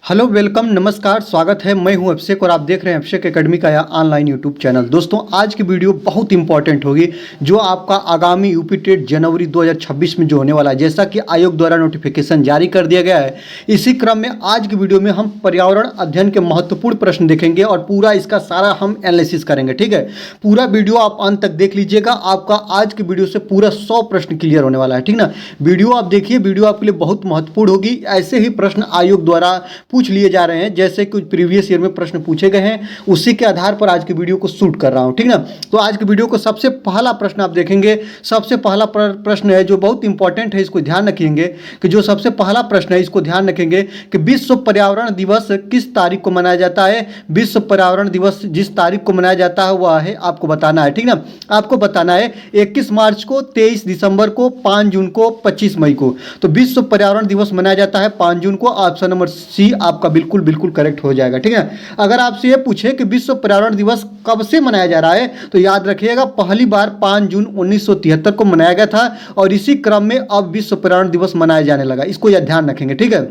Hello welcome नमस्कार स्वागत है। मैं हूं अभिषेक और आप देख रहे हैं अभिषेक एकेडमी का यह ऑनलाइन यूट्यूब चैनल। दोस्तों आज की वीडियो बहुत इंपॉर्टेंट होगी जो आपका आगामी यूपी टेट जनवरी 2026 में जो होने वाला है, जैसा कि आयोग द्वारा नोटिफिकेशन जारी कर दिया गया है। इसी क्रम में आज की वीडियो में हम पर्यावरण अध्ययन के महत्वपूर्ण प्रश्न देखेंगे और पूरा इसका सारा हम एनालिसिस करेंगे। ठीक है, पूरा वीडियो आप अंत तक देख लीजिएगा। आपका आज की वीडियो से पूरा 100 प्रश्न क्लियर होने वाला है। ठीक ना, वीडियो आप देखिए, वीडियो आपके लिए बहुत महत्वपूर्ण होगी। ऐसे ही प्रश्न आयोग द्वारा पूछ लिए जा रहे हैं, जैसे कुछ प्रीवियस ईयर में प्रश्न पूछे गए हैं, उसी के आधार पर आज की वीडियो को शूट कर रहा हूं। ठीक ना, तो आज की वीडियो को सबसे पहला प्रश्न आप देखेंगे। सबसे पहला प्रश्न है जो बहुत इंपॉर्टेंट है, इसको ध्यान रखेंगे कि जो सबसे पहला प्रश्न है इसको ध्यान रखेंगे कि विश्व पर्यावरण दिवस किस तारीख को मनाया जाता है। विश्व पर्यावरण दिवस जिस तारीख को मनाया जाता है वह है, आपको बताना है। ठीक ना, आपको बताना है 21 मार्च को, 23 दिसंबर को, 5 जून को, 25 मई को। तो विश्व पर्यावरण दिवस मनाया जाता है 5 जून को। ऑप्शन नंबर सी आपका बिल्कुल बिल्कुल करेक्ट हो जाएगा। ठीक है, अगर आपसे ये पूछे कि विश्व पर्यावरण दिवस कब से मनाया जा रहा है तो याद रखिएगा पहली बार 5 जून 1973 को मनाया गया था और इसी क्रम में अब विश्व पर्यावरण दिवस मनाया जाने लगा। इसको यह ध्यान रखेंगे। ठीक है,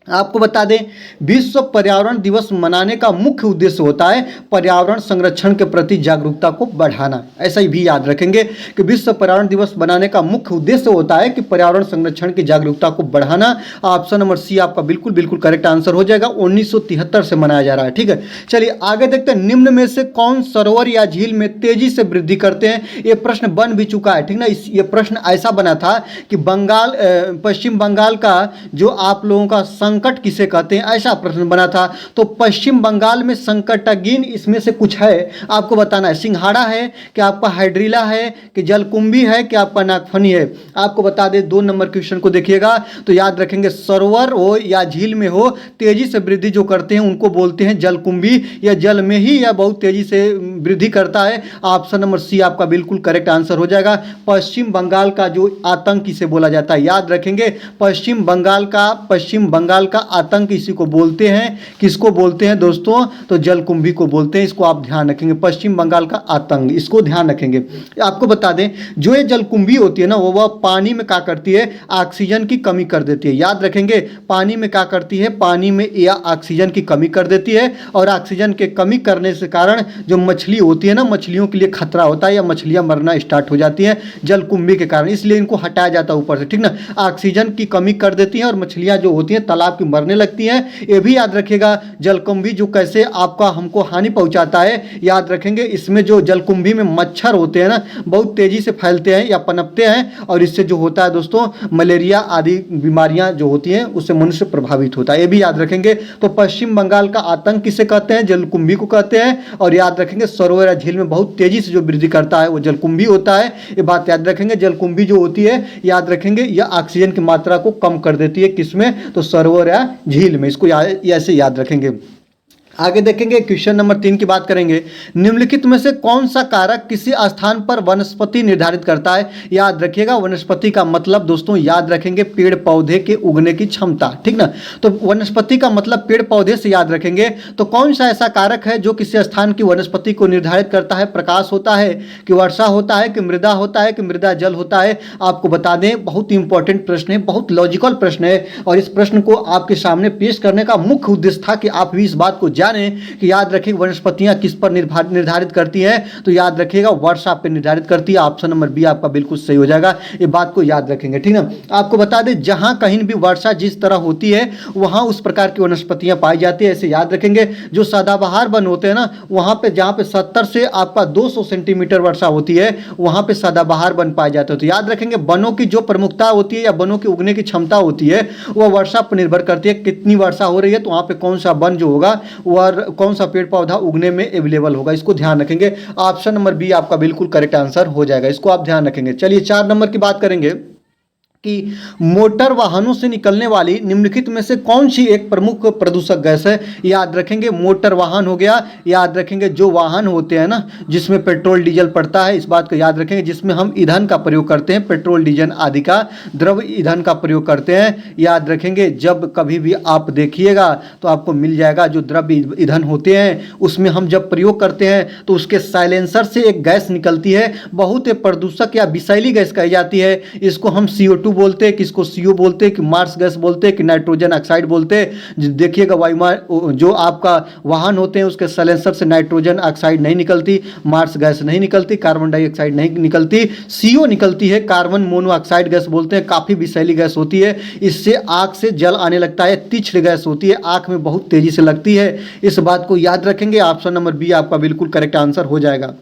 आपको बता दें विश्व पर्यावरण दिवस मनाने का मुख्य उद्देश्य होता है पर्यावरण संरक्षण के प्रति जागरूकता को बढ़ाना। ऐसा ही भी याद रखेंगे कि विश्व पर्यावरण दिवस मनाने का मुख्य उद्देश्य होता है कि पर्यावरण संरक्षण की जागरूकता को बढ़ाना। ऑप्शन नंबर सी आपका बिल्कुल बिल्कुल करेक्ट आंसर हो जाएगा। 1973 से मनाया जा रहा है। ठीक है, चलिए आगे देखते हैं। निम्न में से कौन सरोवर या झील में तेजी से वृद्धि करते हैं। ये प्रश्न बन भी चुका है। ठीक ना, ये प्रश्न ऐसा बना था कि पश्चिम बंगाल का जो आप लोगों का संकट किसे कहते हैं, ऐसा प्रश्न बना था। तो पश्चिम बंगाल में संकटगिन इसमें से कुछ है, आपको बताना है। सिंघाड़ा है कि आपका हाइड्रिला है कि जलकुंभी है कि आपका नागफनी है। आपको बता दें 2 नंबर क्वेश्चन को देखिएगा तो याद रखेंगे सरोवर हो या झील में हो तेजी से वृद्धि जो करते हैं उनको बोलते हैं जलकुंभी, या जल में ही या बहुत तेजी से वृद्धि करता है। ऑप्शन नंबर सी आपका बिल्कुल करेक्ट आंसर हो जाएगा। पश्चिम बंगाल का जो आतंक इसे बोला जाता है, याद रखेंगे पश्चिम बंगाल का आतंक इसी को बोलते हैं। किसको बोलते हैं दोस्तों? तो जलकुंभी को बोलते हैं। इसको आप ध्यान रखेंगे, पश्चिम बंगाल का आतंक, इसको ध्यान रखेंगे। आपको बता दें जो ये जलकुंभी होती है ना, वह पानी में क्या करती है, ऑक्सीजन की कमी कर देती है। याद रखेंगे पानी में क्या करती है, पानी में या ऑक्सीजन की कमी कर देती है और ऑक्सीजन के कमी करने से कारण जो मछली होती है ना, मछलियों के लिए खतरा होता है या मछलियां मरना स्टार्ट हो जाती हैं जलकुंभी के कारण, इसलिए इनको हटाया जाता है ऊपर से। ठीक ना, ऑक्सीजन की कमी कर देती है और मछलियां जो होती हैं तालाब की मरने लगती हैं। ये भी याद रखिएगा जलकुंभी जो कैसे आपका हमको हानि पहुंचाता है। याद रखेंगे इसमें जो जलकुंभी में मच्छर होते हैं ना, बहुत तेजी से फैलते हैं या पनपते हैं और इससे जो होता है दोस्तों मलेरिया आदि बीमारियां जो होती हैं उससे मनुष्य प्रभावित होता है। ये भी याद रखेंगे। तो पश्चिम बंगाल का आतंक किसे कहते हैं, जलकुंभी को कहते हैं। और याद रखेंगे सरोवर या झील में बहुत तेजी से जो वृद्धि करता है वो जलकुंभी होता है। ये बात याद रखेंगे। जलकुंभी जो होती है याद रखेंगे यह ऑक्सीजन की मात्रा को कम कर देती है, किसमें, तो सरोवर या झील में। इसको ऐसे याद रखेंगे। आगे देखेंगे क्वेश्चन नंबर 3 की बात करेंगे। निम्नलिखित में से कौन सा कारक किसी स्थान पर वनस्पति निर्धारित करता है। याद रखिएगा वनस्पति का मतलब दोस्तों याद रखेंगे पेड़ पौधे के उगने की क्षमता। ठीक ना, तो वनस्पति का मतलब पेड़ पौधे से याद रखेंगे। तो कौन सा ऐसा कारक है जो किसी स्थान की वनस्पति को निर्धारित करता है। प्रकाश होता है कि वर्षा होता है कि मृदा होता है कि मृदा जल होता है। आपको बता दें बहुत इंपॉर्टेंट प्रश्न है, बहुत लॉजिकल प्रश्न है और इस प्रश्न को आपके सामने पेश करने का मुख्य उद्देश्य था कि आप भी इस बात को जाने कि याद रखिए वनस्पतियां किस पर निर्धारित करती हैं। तो याद रखिएगा वर्षा पर निर्धारित करती है। ऑप्शन नंबर बी आपका बिल्कुल सही हो जाएगा। ये बात को याद रखेंगे। ठीक ना, आपको बता दें जहां कहीं भी वर्षा जिस तरह होती है वहां उस प्रकार की वनस्पतियां पाई जाती है, ऐसे याद रखेंगे। जो सदाबहार वन होते हैं ना, वहां पे जहां पे 70 से आपका 200 सेंटीमीटर वर्षा होती है वहां पे सदाबहार वन पाए जाते हैं। तो याद रखेंगे वनों की जो प्रमुखता होती है या वनों की उगने की क्षमता होती है वह वर्षा पर निर्भर करती है। कितनी वर्षा हो रही है तो वहां पे कौन सा वन जो होगा और कौन सा पेड़ पौधा उगने में अवेलेबल होगा, इसको ध्यान रखेंगे। ऑप्शन नंबर बी आपका बिल्कुल करेक्ट आंसर हो जाएगा। इसको आप ध्यान रखेंगे। चलिए 4 नंबर की बात करेंगे कि मोटर वाहनों से निकलने वाली निम्नलिखित में से कौन सी एक प्रमुख प्रदूषक गैस है। याद रखेंगे मोटर वाहन हो गया। याद रखेंगे जो वाहन होते हैं ना जिसमें पेट्रोल डीजल पड़ता है, इस बात को याद रखेंगे, जिसमें हम ईंधन का प्रयोग करते हैं, पेट्रोल डीजल आदि का द्रव ईंधन का प्रयोग करते हैं। याद रखेंगे जब कभी भी आप देखिएगा तो आपको मिल जाएगा जो द्रव ईंधन होते हैं उसमें हम जब प्रयोग करते हैं तो उसके साइलेंसर से एक गैस निकलती है, बहुत प्रदूषक या विषैली गैस कही जाती है। इसको हम CO2 बोलते हैं, किसको CO बोलते हैं, कि मार्स गैस बोलते हैं, कि नाइट्रोजन ऑक्साइड बोलते हैं। देखिएगा जो आपका वाहन होते हैं उसके साइलेंसर से नाइट्रोजन ऑक्साइड नहीं निकलती, मार्स गैस नहीं निकलती, कार्बन डाइऑक्साइड नहीं निकलती, CO निकलती है, कार्बन मोनोऑक्साइड गैस बोलते हैं, काफ़ी विषैली गैस होती है। इससे आँख से जल आने लगता है, तीक्ष्ण गैस होती है, आँख में बहुत तेज़ी से लगती है। इस बात को याद रखेंगे। ऑप्शन नंबर बी आपका बिल्कुल करेक्ट आंसर हो जाएगा।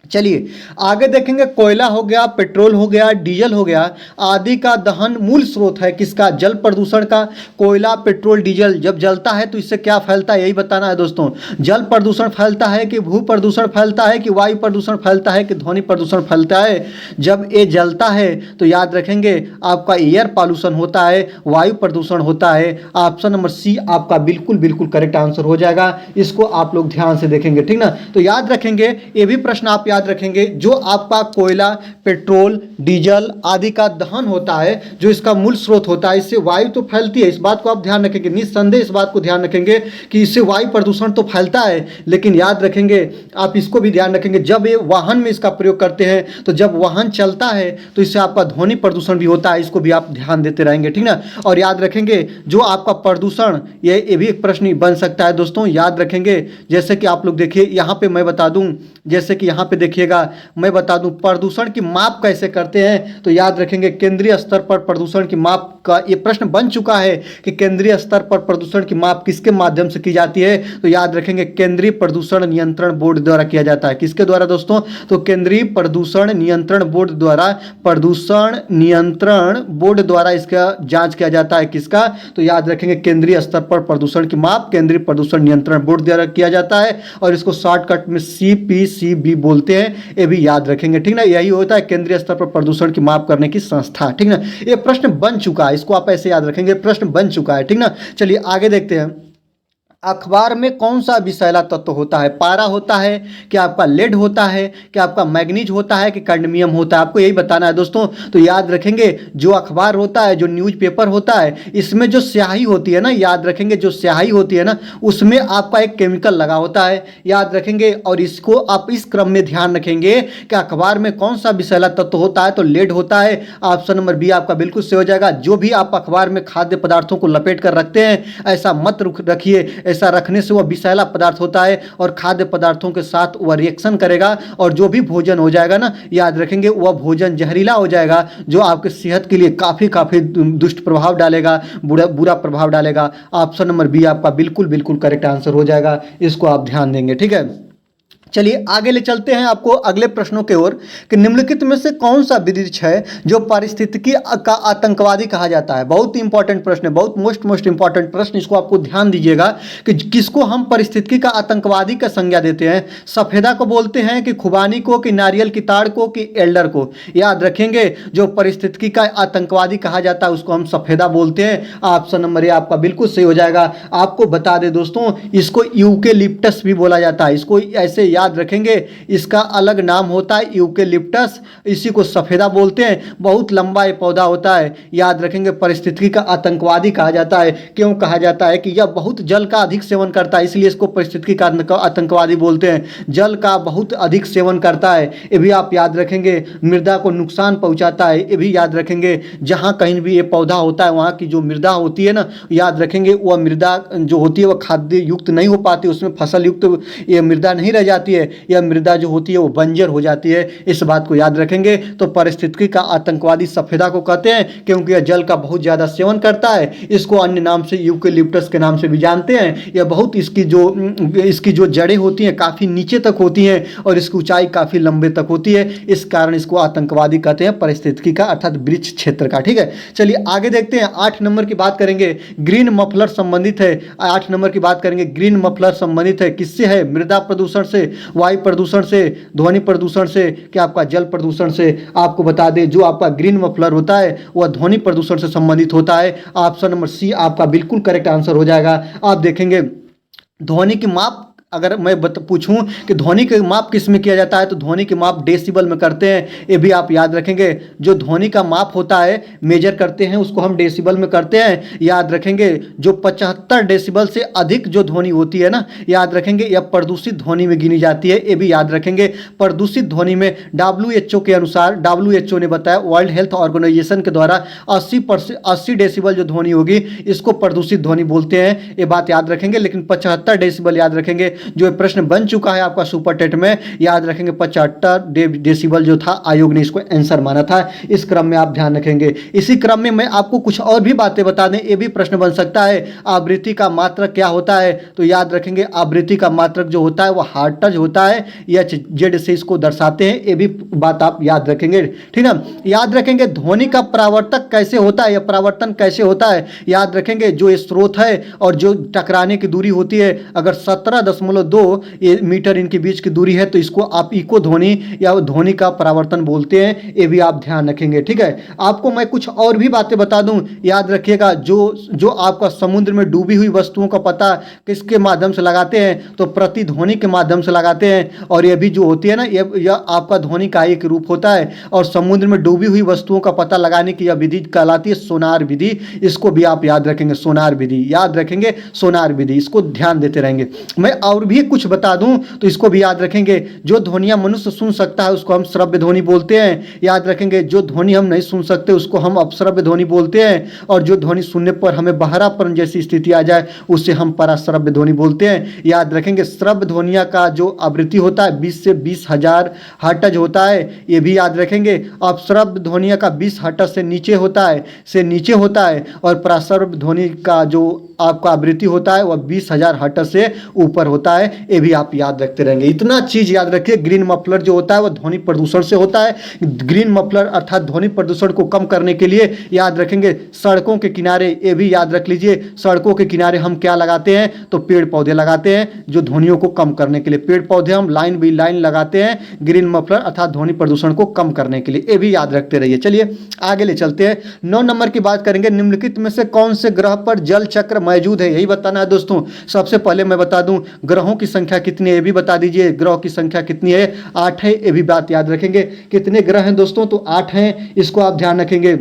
चलिए आगे देखेंगे, कोयला हो गया, पेट्रोल हो गया, डीजल हो गया, आदि का दहन मूल स्रोत है किसका? जल प्रदूषण का। कोयला, पेट्रोल, डीजल जब जलता है तो इससे क्या फैलता है, यही बताना है दोस्तों। जल प्रदूषण फैलता है कि भू प्रदूषण फैलता है कि वायु प्रदूषण फैलता है कि ध्वनि प्रदूषण फैलता है? जब ये जलता है तो याद रखेंगे आपका एयर पॉल्यूशन होता है, वायु प्रदूषण होता है। ऑप्शन नंबर सी आपका बिल्कुल बिल्कुल करेक्ट आंसर हो जाएगा। इसको आप लोग ध्यान से देखेंगे, ठीक ना। तो याद रखेंगे, ये भी प्रश्न आप याद रखेंगे, जो आपका कोयला, पेट्रोल, डीजल आदि का दहन होता है, जो इसका मूल स्रोत होता है, इससे वायु तो फैलती है, इस बात को आप ध्यान रखेंगे, निस्संदेह इस बात को ध्यान रखेंगे कि इससे वायु प्रदूषण तो फैलता है। लेकिन याद रखेंगे, आप इसको भी ध्यान रखेंगे, जब ये वाहन में इसका प्रयोग करते हैं तो जब वाहन चलता है तो इससे आपका ध्वनि प्रदूषण भी होता है, इसको भी आप ध्यान देते रहेंगे, ठीक ना। और याद रखेंगे, जो आपका प्रदूषण, ये भी एक प्रश्न बन सकता है दोस्तों, याद रखेंगे। जैसे कि आप लोग देखिए यहाँ पे मैं बता दूं, जैसे कि यहाँ पे देखिएगा मैं बता दूं प्रदूषण की माप कैसे करते हैं। तो याद रखेंगे, केंद्रीय स्तर पर प्रदूषण की माप का ये प्रश्न बन चुका है कि केंद्रीय स्तर पर प्रदूषण की माप किसके माध्यम से की जाती है। तो याद रखेंगे, केंद्रीय प्रदूषण नियंत्रण बोर्ड द्वारा किया जाता है। किसके द्वारा दोस्तों? तो केंद्रीय प्रदूषण नियंत्रण बोर्ड द्वारा, प्रदूषण नियंत्रण बोर्ड द्वारा इसका जांच किया जाता है। किसका? तो याद रखेंगे, केंद्रीय स्तर पर प्रदूषण की माप केंद्रीय प्रदूषण नियंत्रण बोर्ड द्वारा किया जाता है, और इसको शॉर्टकट में CPCB बोलते हैं, ये भी याद रखेंगे, ठीक ना। यही होता है केंद्रीय स्तर पर प्रदूषण की माप करने की संस्था, ठीक ना। ये प्रश्न बन चुका है, इसको आप ऐसे याद रखेंगे, प्रश्न बन चुका है, ठीक ना। चलिए आगे देखते हैं, अखबार में कौन सा विषैला तत्व होता है? पारा होता है कि आपका लेड होता है कि आपका मैग्नीज होता है कि कैडमियम होता है? आपको यही बताना है दोस्तों। तो याद रखेंगे, जो अखबार होता है, जो न्यूज़पेपर होता है, इसमें जो स्याही होती है ना, याद रखेंगे, जो स्याही होती है ना, उसमें आपका एक केमिकल लगा होता है, याद रखेंगे। और इसको आप इस क्रम में ध्यान रखेंगे कि अखबार में कौन सा विषैला तत्व होता है, तो लेड होता है। ऑप्शन नंबर बी आपका बिल्कुल सही हो जाएगा। जो भी आप अखबार में खाद्य पदार्थों को लपेट कर रखते हैं, ऐसा मत रखिए, ऐसा रखने से वह विषैला पदार्थ होता है और खाद्य पदार्थों के साथ वह रिएक्शन करेगा, और जो भी भोजन हो जाएगा ना, याद रखेंगे, वह भोजन जहरीला हो जाएगा, जो आपके सेहत के लिए काफ़ी दुष्ट प्रभाव डालेगा, बुरा प्रभाव डालेगा। ऑप्शन नंबर बी आपका बिल्कुल बिल्कुल करेक्ट आंसर हो जाएगा। इसको आप ध्यान देंगे, ठीक है। चलिए आगे ले चलते हैं आपको अगले प्रश्नों की ओर, कि निम्नलिखित में से कौन सा विदित है जो पारिस्थितिकी का आतंकवादी कहा जाता है? बहुत इंपॉर्टेंट प्रश्न है, बहुत मोस्ट इंपॉर्टेंट प्रश्न, इसको आपको ध्यान दीजिएगा कि किसको हम पारिस्थितिकी का आतंकवादी का संज्ञा देते हैं। सफेदा को बोलते हैं कि खुबानी को, कि नारियल की ताड़ को, कि एल्डर को? याद रखेंगे, जो पारिस्थितिकी का आतंकवादी कहा जाता है उसको हम सफेदा बोलते हैं। ऑप्शन नंबर ए आपका बिल्कुल सही हो जाएगा। आपको बता दें दोस्तों, इसको यूकेलिप्टस भी बोला जाता है, इसको ऐसे याद रखेंगे, इसका अलग नाम होता है यूकेलिप्टस, इसी को सफेदा बोलते हैं। बहुत लंबा ये पौधा होता है, याद रखेंगे। पारिस्थितिकी का आतंकवादी कहा जाता है, क्यों कहा जाता है? कि यह बहुत जल का अधिक सेवन करता है, इसलिए इसको पारिस्थितिकी का आतंकवादी बोलते हैं। जल का बहुत अधिक सेवन करता है, ये भी आप याद रखेंगे। मृदा को नुकसान पहुंचाता है, ये भी याद रखेंगे। जहां कहीं भी ये पौधा होता है, वहां की जो मृदा होती है ना, याद रखेंगे, वह मृदा जो होती है वह खाद्य युक्त नहीं हो पाती, उसमें फसल युक्त ये मृदा नहीं रह जाती है, यह मृदा जो होती है वो बंजर हो जाती है। इस बात को याद रखेंगे। तो पारिस्थितिकी का आतंकवादी सफेदा को कहते हैं, क्योंकि यह जल का बहुत ज़्यादा सेवन करता है। इसको अन्य नाम से यूकेलिप्टस के नाम से भी जानते हैं। यह बहुत इसकी जो जड़ें होती हैं काफ़ी नीचे तक होती हैं, और इसकी ऊंचाई काफ़ी लंबे तक होती है, इस कारण इसको आतंकवादी कहते हैं, पारिस्थितिकी का अर्थात वृक्ष क्षेत्र का, ठीक है। चलिए आगे देखते हैं, 8 नंबर की बात करेंगे। ग्रीन मफलर संबंधित है, 8 नंबर की बात करेंगे। ग्रीन मफलर संबंधित है किससे? है मृदा प्रदूषण से, वायु प्रदूषण से, ध्वनि प्रदूषण से, क्या आपका जल प्रदूषण से? आपको बता दें, जो आपका ग्रीन मफलर होता है वह ध्वनि प्रदूषण से संबंधित होता है। ऑप्शन नंबर सी आपका बिल्कुल करेक्ट आंसर हो जाएगा। आप देखेंगे, ध्वनि की माप अगर मैं पूछूं कि ध्वनि के माप किस में किया जाता है तो ध्वनि के माप डेसिबल में करते हैं, ये भी आप याद रखेंगे। जो ध्वनि का माप होता है, मेजर करते हैं, उसको हम डेसिबल में करते हैं, याद रखेंगे। जो 75 डेसिबल से अधिक जो ध्वनि होती है ना, याद रखेंगे, यह प्रदूषित ध्वनि में गिनी जाती है, ये भी याद रखेंगे। प्रदूषित ध्वनि में WHO के अनुसार, WHO ने बताया, वर्ल्ड हेल्थ ऑर्गेनाइजेशन के द्वारा 80 डेसिबल जो ध्वनि होगी इसको प्रदूषित ध्वनि बोलते हैं, ये बात याद रखेंगे। लेकिन 75 डेसिबल याद रखेंगे। जो प्रश्न बन चुका है आपका सुपर टेट में, याद रखेंगे 75 डेसिबल जो था, आयोग ने इसको आंसर माना था। इस क्रम में आप ध्यान रखेंगे। इसी क्रम में मैं आपको कुछ और भी बातें बता दें, ये भी प्रश्न बन सकता है। आवृत्ति का मात्रक क्या होता है, तो याद रखेंगे आवृत्ति का मात्रक जो होता है वो हर्ट्ज होता है, HZ से इसको दर्शाते हैं, ये भी बात आप याद रखेंगे, ठीक है। याद रखेंगे ध्वनि का परावर्तक कैसे होता है या परावर्तन कैसे होता है, याद रखेंगे। जो स्रोत है और जो टकराने की दूरी होती है, अगर 17.2 मीटर इनके बीच की दूरी है तो इसको आप इको ध्वनि या ध्वनि का परावर्तन बोलते हैं, ये भी आप ध्यान रखेंगे, ठीक है। आपको मैं कुछ और भी बातें बता दूं, याद रखिएगा। जो आपका समुद्र में डूबी हुई वस्तुओं का पता किसके माध्यम से लगाते हैं, तो प्रतिध्वनि के माध्यम से लगाते हैं। और ये भी जो होती है ना, यह आपका ध्वनि का एक रूप होता है। और समुद्र में डूबी हुई वस्तुओं का पता लगाने की यह विधि कहलाती है सोनार विधि, इसको भी आप याद रखेंगे, सोनार विधि याद रखेंगे, सोनार विधि, इसको ध्यान देते रहेंगे। मैं और भी कुछ बता दूं तो इसको भी याद रखेंगे। जो ध्वनियां मनुष्य सुन सकता है उसको हम श्रव्य ध्वनि बोलते हैं, याद रखेंगे। जो ध्वनि हम नहीं सुन सकते उसको हम अपश्रव्य ध्वनि बोलते हैं। और जो ध्वनि सुनने पर हमें बहरापन जैसी स्थिति आ जाए उससे हम पराश्रव्य ध्वनि बोलते हैं, याद रखेंगे। श्रव्य ध्वनिया का जो आवृत्ति होता है 20 से 20,000 हर्ट्ज होता है, ये भी याद रखेंगे। अपश्रव्य ध्वनिया का 20 हर्ट्ज से नीचे होता है, और पराश्रव्य ध्वनि का जो आपका आवृत्ति होता है वह 20,000 हर्ट्ज से ऊपर होता है, ये भी आप याद रखते रहेंगे। इतना चीज याद रखिए। ग्रीन मफलर जो होता है वह ध्वनि प्रदूषण से होता है। ग्रीन मफलर अर्थात ध्वनि प्रदूषण को कम करने के लिए याद रखेंगे सड़कों के किनारे, ये भी याद रख लीजिए। सड़कों के किनारे हम क्या लगाते हैं, तो पेड़ पौधे लगाते हैं जो ध्वनियों को कम करने के लिए। पेड़ पौधे हम लाइन बाई लाइन लगाते हैं ग्रीन मफलर अर्थात ध्वनि प्रदूषण को कम करने के लिए, ये भी याद रखते रहिए। चलिए आगे ले चलते हैं। 9 नंबर की बात करेंगे। निम्नलिखित में से कौन से ग्रह पर जल चक्र मौजूद है, यही बताना है दोस्तों। सबसे पहले मैं बता दूं ग्रहों की संख्या कितनी है, ये भी बता दीजिए। ग्रहों की संख्या कितनी है, 8 है, ये भी बात याद रखेंगे। कितने ग्रह हैं दोस्तों, तो 8 हैं, इसको आप ध्यान रखेंगे।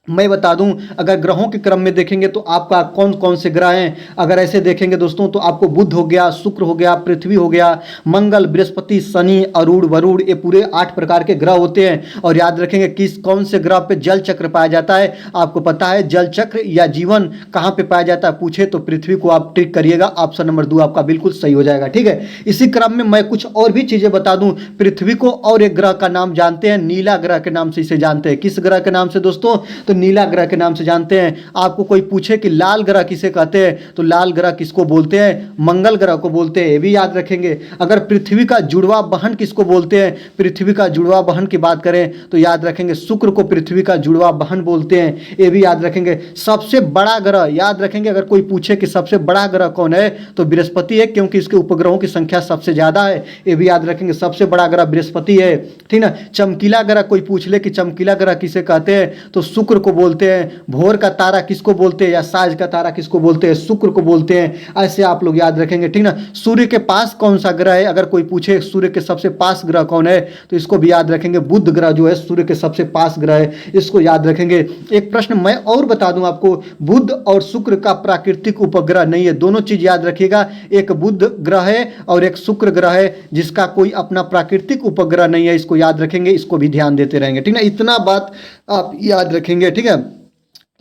मैं बता दूं, अगर ग्रहों के क्रम में देखेंगे तो आपका कौन कौन से ग्रह हैं, अगर ऐसे देखेंगे दोस्तों तो आपको बुध हो गया, शुक्र हो गया, पृथ्वी हो गया, मंगल, बृहस्पति, शनि, अरुण, वरुण, ये पूरे 8 प्रकार के ग्रह होते हैं। और याद रखेंगे कौन से ग्रह पे जल चक्र पाया जाता है, आपको पता है जल चक्र या जीवन कहाँ पे पाया जाता है, पूछे तो पृथ्वी को आप टिक करिएगा। ऑप्शन नंबर 2 आपका बिल्कुल सही हो जाएगा, ठीक है। इसी क्रम में मैं कुछ और भी चीजें बता दूं। पृथ्वी को और एक ग्रह का नाम जानते हैं, नीला ग्रह के नाम से इसे जानते हैं। किस ग्रह के नाम से दोस्तों, तो नीला ग्रह के नाम से जानते हैं। आपको कोई पूछे कि लाल ग्रह किसे कहते हैं, तो लाल ग्रह किसको बोलते हैं, मंगल ग्रह को बोलते हैं, ये भी याद रखेंगे। अगर पृथ्वी का जुड़वा बहन किसको बोलते हैं, पृथ्वी का जुड़वा बहन की बात करें तो याद रखेंगे शुक्र को पृथ्वी का जुड़वा बहन बोलते हैं, ये भी याद रखेंगे। सबसे बड़ा ग्रह याद रखेंगे, अगर कोई पूछे कि सबसे बड़ा ग्रह कौन है तो बृहस्पति है, क्योंकि इसके उपग्रहों की संख्या सबसे ज्यादा है, ये भी याद रखेंगे। सबसे बड़ा ग्रह बृहस्पति है, ठीक ना। चमकीला ग्रह कोई पूछ ले कि चमकीला ग्रह किसे कहते हैं, तो शुक्र को बोलते हैं। भोर का तारा किसको बोलते हैं, या साज का तारा किसको बोलते हैं, शुक्र को बोलते हैं। ऐसे आप लोग याद रखेंगे, ठीक ना। सूर्य के पास कौन सा ग्रह है, अगर कोई पूछे सूर्य के सबसे पास ग्रह कौन है तो इसको भी याद रखेंगे। बुध ग्रह जो है सूर्य के सबसे पास ग्रह है, इसको याद रखेंगे। एक प्रश्न मैं और बता दूं आपको, बुध और शुक्र का प्राकृतिक उपग्रह नहीं है, दोनों चीज याद रखिएगा। एक बुध ग्रह है और एक शुक्र ग्रह है जिसका कोई अपना प्राकृतिक उपग्रह नहीं है, इसको याद रखेंगे, इसको भी ध्यान देते रहेंगे, ठीक ना। इतना बात आप याद रखेंगे, ठीक है।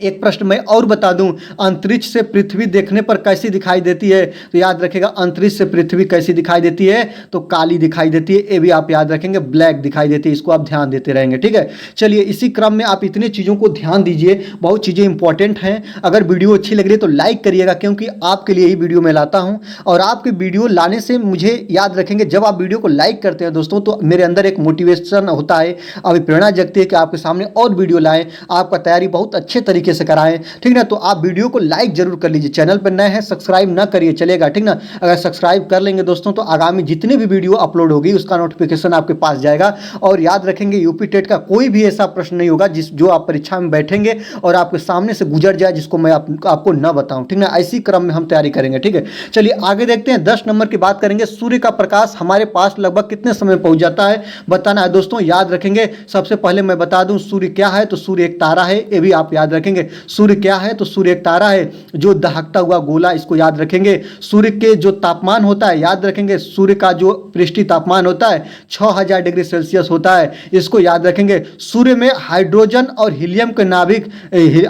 एक प्रश्न मैं और बता दूं, अंतरिक्ष से पृथ्वी देखने पर कैसी दिखाई देती है, तो याद रखेगा अंतरिक्ष से पृथ्वी कैसी दिखाई देती है, तो काली दिखाई देती है, ये भी आप याद रखेंगे, ब्लैक दिखाई देती है, इसको आप ध्यान देते रहेंगे, ठीक है। चलिए इसी क्रम में आप इतनी चीज़ों को ध्यान दीजिए, बहुत चीज़ें इंपॉर्टेंट हैं। अगर वीडियो अच्छी लग रही है तो लाइक करिएगा, क्योंकि आपके लिए ही वीडियो मैं लाता हूँ। और आपके वीडियो लाने से मुझे याद रखेंगे, जब आप वीडियो को लाइक करते हैं दोस्तों तो मेरे अंदर एक मोटिवेशन होता है, अभी प्रेरणा जगती है कि आपके सामने और वीडियो लाएँ, आपका तैयारी बहुत अच्छे तरीके तरीके से कराएं, ठीक ना। तो आप वीडियो को लाइक जरूर कर लीजिए, चैनल पर नए हैं सब्सक्राइब ना करिए चलेगा, ठीक ना। अगर सब्सक्राइब कर लेंगे दोस्तों तो आगामी जितने भी वीडियो अपलोड होगी उसका नोटिफिकेशन आपके पास जाएगा। और याद रखेंगे यूपी टेट का कोई भी ऐसा प्रश्न नहीं होगा जो आप परीक्षा में बैठेंगे और आपके सामने से गुजर जाए जिसको मैं आपको न बताऊं, ठीक ना। इसी क्रम में हम तैयारी करेंगे, ठीक है। चलिए आगे देखते हैं। 10 नंबर की बात करेंगे। सूर्य का प्रकाश हमारे पास लगभग कितने समय पहुंच जाता है बताना है दोस्तों। याद रखेंगे, सबसे पहले मैं बता दूं सूर्य क्या है, तो सूर्य एक तारा है, ये भी आप याद रखेंगे। सूर्य क्या है, तो सूर्य एक तारा है जो दहकता हुआ गोला, इसको याद रखेंगे। सूर्य के जो तापमान होता है, याद रखेंगे सूर्य का जो पृष्ठीय तापमान होता है 6000 डिग्री सेल्सियस होता है, इसको याद रखेंगे। सूर्य में हाइड्रोजन और हीलियम के नाभिक,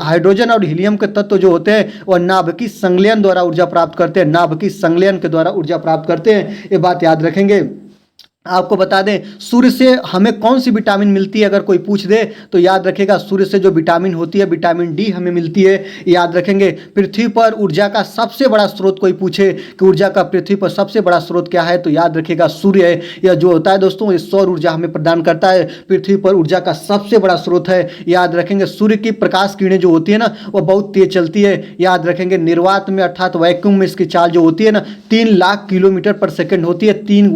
हाइड्रोजन और हीलियम के तत्व जो होते हैं वह नाभिकीय संलयन द्वारा ऊर्जा प्राप्त करते हैं, नाभिकीय संलयन के द्वारा ऊर्जा प्राप्त करते हैं, ये बात याद रखेंगे। आपको बता दें सूर्य से हमें कौन सी विटामिन मिलती है, अगर कोई पूछ दे तो याद रखेगा सूर्य से जो विटामिन होती है विटामिन डी हमें मिलती है, याद रखेंगे। पृथ्वी पर ऊर्जा का सबसे बड़ा स्रोत, कोई पूछे कि ऊर्जा का पृथ्वी पर सबसे बड़ा स्रोत क्या है, तो याद रखेगा सूर्य है। यह जो होता है दोस्तों ये सौर ऊर्जा हमें प्रदान करता है, पृथ्वी पर ऊर्जा का सबसे बड़ा स्रोत है, याद रखेंगे। सूर्य की प्रकाश किरणें जो होती है ना वह बहुत तेज चलती है, याद रखेंगे। निर्वात में अर्थात वैक्यूम में इसकी चाल जो होती है ना 3 लाख किलोमीटर पर सेकंड होती है, 3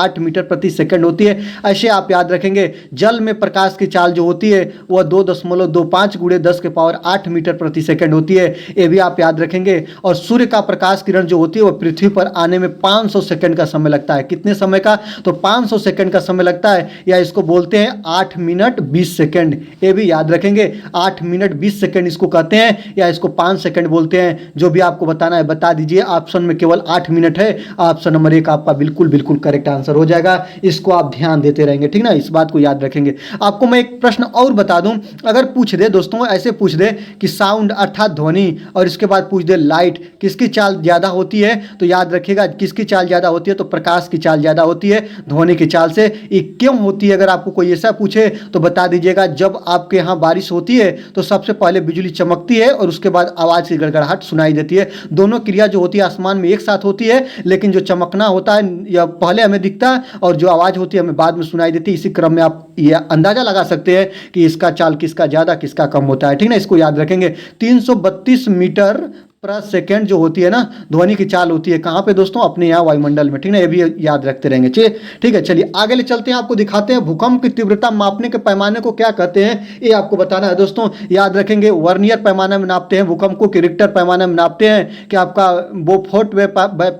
× 10⁸ मीटर प्रति सेकंड होती है, ऐसे आप याद रखेंगे। जल में प्रकाश की चाल जो होती है वह 2.25 × 10⁸ मीटर प्रति सेकंड होती है, ये भी आप याद रखेंगे। और सूर्य का प्रकाश किरण जो होती है वह पृथ्वी पर आने में 500 सेकंड का समय लगता है। कितने समय का, तो 500 सेकंड का समय लगता है, या इसको बोलते हैं 8 मिनट 20 सेकंड, ये भी याद रखेंगे। 8 मिनट 20 सेकंड इसको कहते हैं, या इसको 5 सेकंड बोलते हैं, जो भी आपको बताना है बता दीजिए। ऑप्शन में केवल 8 मिनट है, ऑप्शन नंबर 1 आपका बिल्कुल करेक्ट आंसर हो जाएगा। इसको आप ध्यान देते रहेंगे, ठीक ना, इस बात को याद रखेंगे। आपको मैं एक प्रश्न और बता दूं, अगर पूछ दे दोस्तों, ऐसे पूछ दे कि साउंड अर्थात ध्वनि, और इसके बाद पूछ दे लाइट किसकी चाल ज्यादा होती है, तो याद रखिएगा किसकी चाल ज्यादा होती है, तो प्रकाश की चाल ज्यादा होती है ध्वनि की चाल से। ये क्यों होती है, अगर आपको कोई ऐसा पूछे तो बता दीजिएगा। जब आपके यहाँ बारिश होती है तो सबसे पहले बिजली चमकती है और उसके बाद आवाज की गड़गड़ाहट सुनाई देती है। दोनों क्रिया जो होती है आसमान में एक साथ होती है, लेकिन जो चमकना होता है या पहले हमें दिखता है और जो आवाज़ होती है हमें बाद में सुनाई देती है। इसी क्रम में आप ये अंदाजा लगा सकते हैं कि इसका चाल किसका ज़्यादा किसका कम होता है, ठीक ना। इसको याद रखेंगे। 332 मीटर प्रति सेकंड जो होती है ना ध्वनि की चाल होती है, कहाँ पे दोस्तों, अपने यहाँ वायुमंडल में, ठीक ना। ये भी याद रखते रहेंगे, ठीक है। चलिए आगे ले चलते हैं, आपको दिखाते हैं भूकंप की तीव्रता मापने के पैमाने को क्या कहते हैं, ये आपको बताना है दोस्तों। याद रखेंगे वर्नियर पैमाने में नापते हैं भूकंप को, कि रिक्टर पैमाने में नापते हैं, कि आपका बोफोर्ट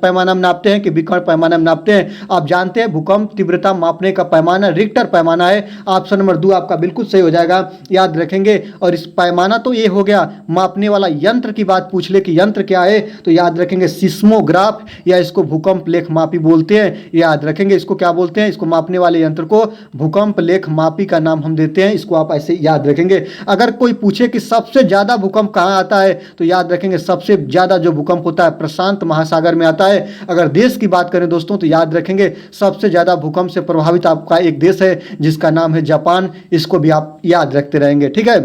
पैमाना में नापते हैं, कि विकर्ण पैमाने में नापते हैं। आप जानते हैं भूकंप तीव्रता मापने का पैमाना रिक्टर पैमाना है। ऑप्शन नंबर 2 आपका बिल्कुल सही हो जाएगा, याद रखेंगे। और इस पैमाना तो ये हो गया, मापने वाला यंत्र की बात पूछ ले कि यंत्र क्या है, तो याद रखेंगे सिस्मोग्राफ, या इसको भूकंप लेख मापी बोलते हैं, याद रखेंगे। इसको क्या बोलते हैं, इसको मापने वाले यंत्र को भूकंप लेख मापी का नाम हम देते हैं, इसको आप ऐसे याद रखेंगे। अगर कोई पूछे कि सबसे ज्यादा भूकंप कहाँ आता है, तो याद रखेंगे सबसे ज्यादा जो भूकंप होता है प्रशांत महासागर में आता है। अगर देश की बात करें दोस्तों तो याद रखेंगे सबसे ज्यादा भूकंप से प्रभावित आपका एक देश है जिसका नाम है जापान, इसको भी आप याद रखते रहेंगे, ठीक है।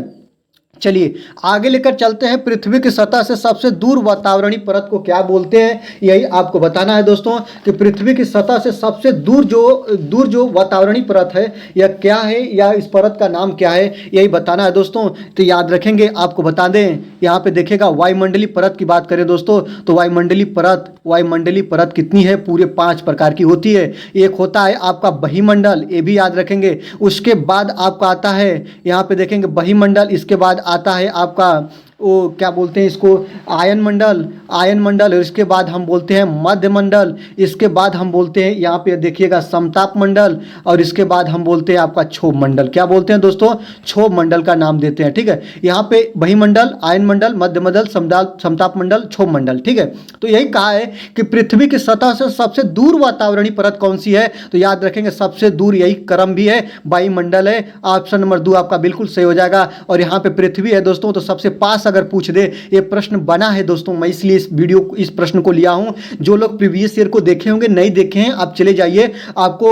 चलिए आगे लेकर चलते हैं। पृथ्वी की सतह से सबसे दूर वातावरणीय परत को क्या बोलते हैं, यही आपको बताना है दोस्तों, कि पृथ्वी की सतह से सबसे दूर जो वातावरणीय परत है यह क्या है, या इस परत का नाम क्या है, यही बताना है दोस्तों। तो याद रखेंगे, आपको बता दें, यहाँ पे देखिएगा वायुमंडलीय परत की बात करें दोस्तों, तो वायुमंडलीय परत कितनी है, पूरे 5 प्रकार की होती है। एक होता है आपका बहिमंडल, ये भी याद रखेंगे। उसके बाद आपका आता है, यहाँ पे देखेंगे बहिमंडल, इसके बाद आता है आपका वो क्या बोलते हैं इसको, आयन मंडल, और इसके बाद हम बोलते हैं मध्य मंडल, इसके बाद हम बोलते हैं यहाँ पे देखिएगा समताप मंडल, और इसके बाद हम बोलते हैं आपका क्षोभ मंडल। क्या बोलते हैं दोस्तों, क्षोभ मंडल का नाम देते हैं, ठीक है। यहाँ पे बहिमंडल, आयन मंडल, मध्य मंडल, समताप मंडल, क्षोभ मंडल, ठीक है। तो यही कहा है कि पृथ्वी की सतह से सबसे दूर वातावरणीय परत कौन सी है, तो याद रखेंगे सबसे दूर यही क्रम भी है, वायुमंडल है। ऑप्शन नंबर 2 आपका बिल्कुल सही हो जाएगा। और यहाँ पे पृथ्वी है दोस्तों, तो सबसे पास अगर पूछ दे, ये प्रश्न बना है दोस्तों, मैं इसलिए इस प्रश्न को लिया हूं। जो लोग प्रीवियस ईयर को देखे होंगे, नहीं देखे हैं, आप चले जाइए, आपको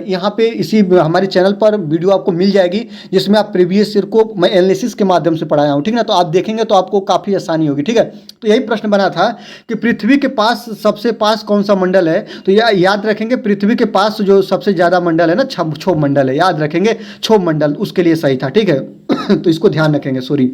यहाँ पे इसी हमारे चैनल पर वीडियो आपको मिल जाएगी जिसमें आप प्रीवियस ईयर को मैं एनालिसिस के माध्यम से पढ़ाया हूं, ठीक ना। तो आप देखेंगे तो आपको काफी आसानी होगी, ठीक है। तो यही प्रश्न बना था कि पृथ्वी के पास सबसे पास कौन सा मंडल है, तो याद रखेंगे पृथ्वी के पास जो सबसे ज्यादा मंडल है ना, क्षोभ मंडल है, याद रखेंगे क्षोभ मंडल उसके लिए सही था, ठीक है। तो इसको ध्यान रखेंगे, सॉरी।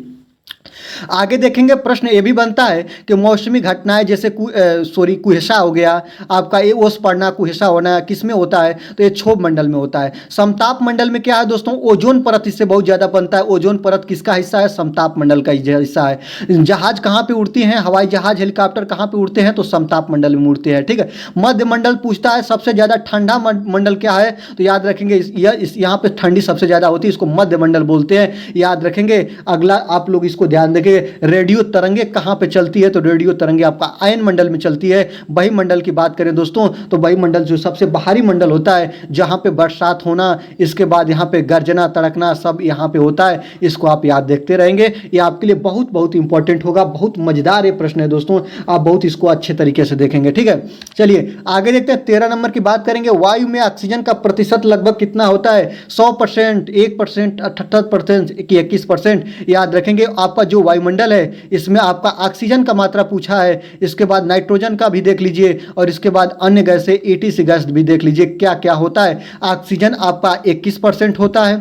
आगे देखेंगे प्रश्न ये भी बनता है कि मौसमी घटनाएं जैसे कुहेसा हो गया, आपका ये ओस पड़ना, कुहेसा होना किस में होता है, तो ये क्षोभ मंडल में होता है। समताप मंडल में क्या है दोस्तों, ओजोन परत इससे बहुत ज़्यादा बनता है। ओजोन परत किसका हिस्सा है, समताप मंडल का हिस्सा है। जहाज कहाँ पे उड़ती हैं, हवाई जहाज हेलीकॉप्टर कहाँ पे उड़ते हैं, तो समताप मंडल में उड़ते हैं, ठीक है। मध्य मंडल पूछता है सबसे ज़्यादा ठंडा मंडल क्या है, तो याद रखेंगे यहाँ पे ठंडी सबसे ज़्यादा होती है, इसको मध्य मंडल बोलते हैं, याद रखेंगे। अगला आप लोग इसको ध्यान देंगे, रेडियो तरंगे कहाँ पे चलती है, तो रेडियो तरंगे आपका आयन मंडल में चलती है। वायुमंडल की बात करें दोस्तों, तो वायुमंडल जो सबसे बाहरी मंडल होता है, जहाँ पे बरसात होना, इसके बाद यहाँ पे गर्जना तड़कना सब यहाँ पे होता है, इसको आप याद देखते रहेंगे। ये आपके लिए बहुत बहुत इंपॉर्टेंट होगा, बहुत मजेदार ये प्रश्न है दोस्तों, आप बहुत इसको अच्छे तरीके से देखेंगे, ठीक है। चलिए आगे देखते हैं, 13 नंबर की बात करेंगे। वायु में ऑक्सीजन का प्रतिशत लगभग कितना होता है, 100%, 1%, 78% कि 21%। याद रखेंगे आपका जो वायुमंडल है इसमें आपका ऑक्सीजन का मात्रा पूछा है, इसके बाद नाइट्रोजन का भी देख लीजिए, और इसके बाद अन्य गैसें ETC गैस भी देख लीजिए क्या क्या होता है। ऑक्सीजन आपका 21% होता है,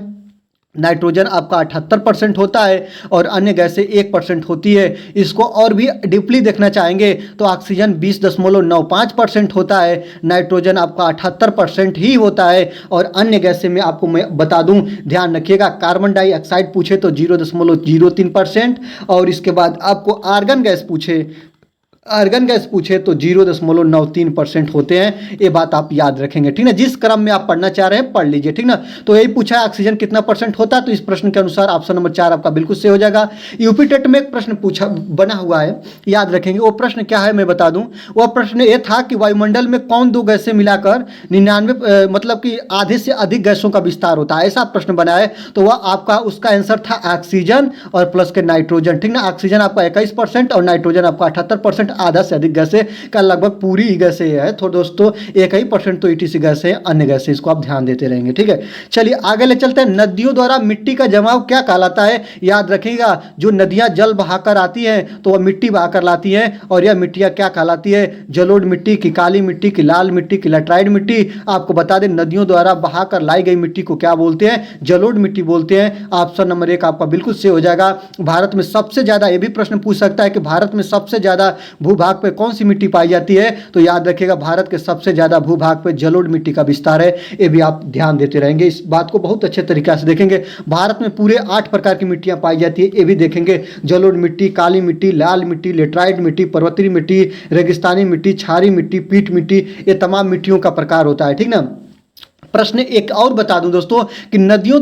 नाइट्रोजन आपका 78% होता है, और अन्य गैसें 1% होती है। इसको और भी डीपली देखना चाहेंगे तो ऑक्सीजन 20.95% होता है, नाइट्रोजन आपका 78% ही होता है, और अन्य गैसें में आपको मैं बता दूं, ध्यान रखिएगा, कार्बन डाइऑक्साइड पूछे तो 0.03%, और इसके बाद आपको आर्गन गैस पूछे तो 0.93% होते हैं। ये बात आप याद रखेंगे, ठीक ना। जिस क्रम में आप पढ़ना चाह रहे हैं पढ़ लीजिए, ठीक ना। तो यही पूछा है ऑक्सीजन कितना परसेंट होता है, तो इस प्रश्न के अनुसार ऑप्शन नंबर 4 आपका बिल्कुल सही हो जाएगा। यूपी टेट में एक प्रश्न पूछा बना हुआ है, याद रखेंगे। वो प्रश्न क्या है मैं बता दूं, वह प्रश्न ये था कि वायुमंडल में कौन दो गैसें मिलाकर 99 मतलब कि आधे से अधिक गैसों का विस्तार होता है, ऐसा प्रश्न बना है। तो वह आपका उसका आंसर था ऑक्सीजन और प्लस के नाइट्रोजन, ठीक ना। ऑक्सीजन आपका 21% और नाइट्रोजन आपका 78%, आधा से अधिक गैसें का लगभग पूरी ही गैसें है। तो दोस्तों 1% तो ETC गैस है, अन्य गैसें, इसको आप ध्यान देते रहेंगे, ठीक है। चलिए आगे ले चलते हैं। नदियों द्वारा मिट्टी का जमाव क्या कहलाता है, याद रखिएगा। जो नदियां जल बहाकर आती हैं तो वह मिट्टी बहाकर लाती हैं, और यह मिट्टियां क्या कहलाती है, जलोढ़ मिट्टी की, काली मिट्टी की, लाल मिट्टी की, लेटराइट मिट्टी। आपको बता दें नदियों द्वारा बहाकर लाई गई मिट्टी को क्या बोलते हैं, जलोढ़ मिट्टी बोलते हैं। ऑप्शन नंबर 1 आपका बिल्कुल सही हो जाएगा। भारत में सबसे ज्यादा, यह भी प्रश्न पूछ सकता है कि भारत में सबसे ज्यादा भूभाग पे कौन सी मिट्टी पाई जाती है, तो याद रखिएगा भारत के सबसे ज्यादा भूभाग पे जलोढ़ मिट्टी का विस्तार है। ये भी आप ध्यान देते रहेंगे, इस बात को बहुत अच्छे तरीके से देखेंगे। भारत में पूरे 8 प्रकार की मिट्टियां पाई जाती है, ये भी देखेंगे। जलोढ़ मिट्टी, काली मिट्टी, लाल मिट्टी, लेटराइट मिट्टी, पर्वतीय मिट्टी, रेगिस्तानी मिट्टी, क्षारीय मिट्टी, पीट मिट्टी, ये तमाम मिट्टियों का प्रकार होता है, ठीक ना। प्रश्न एक और बता दूं दोस्तों कि नदियों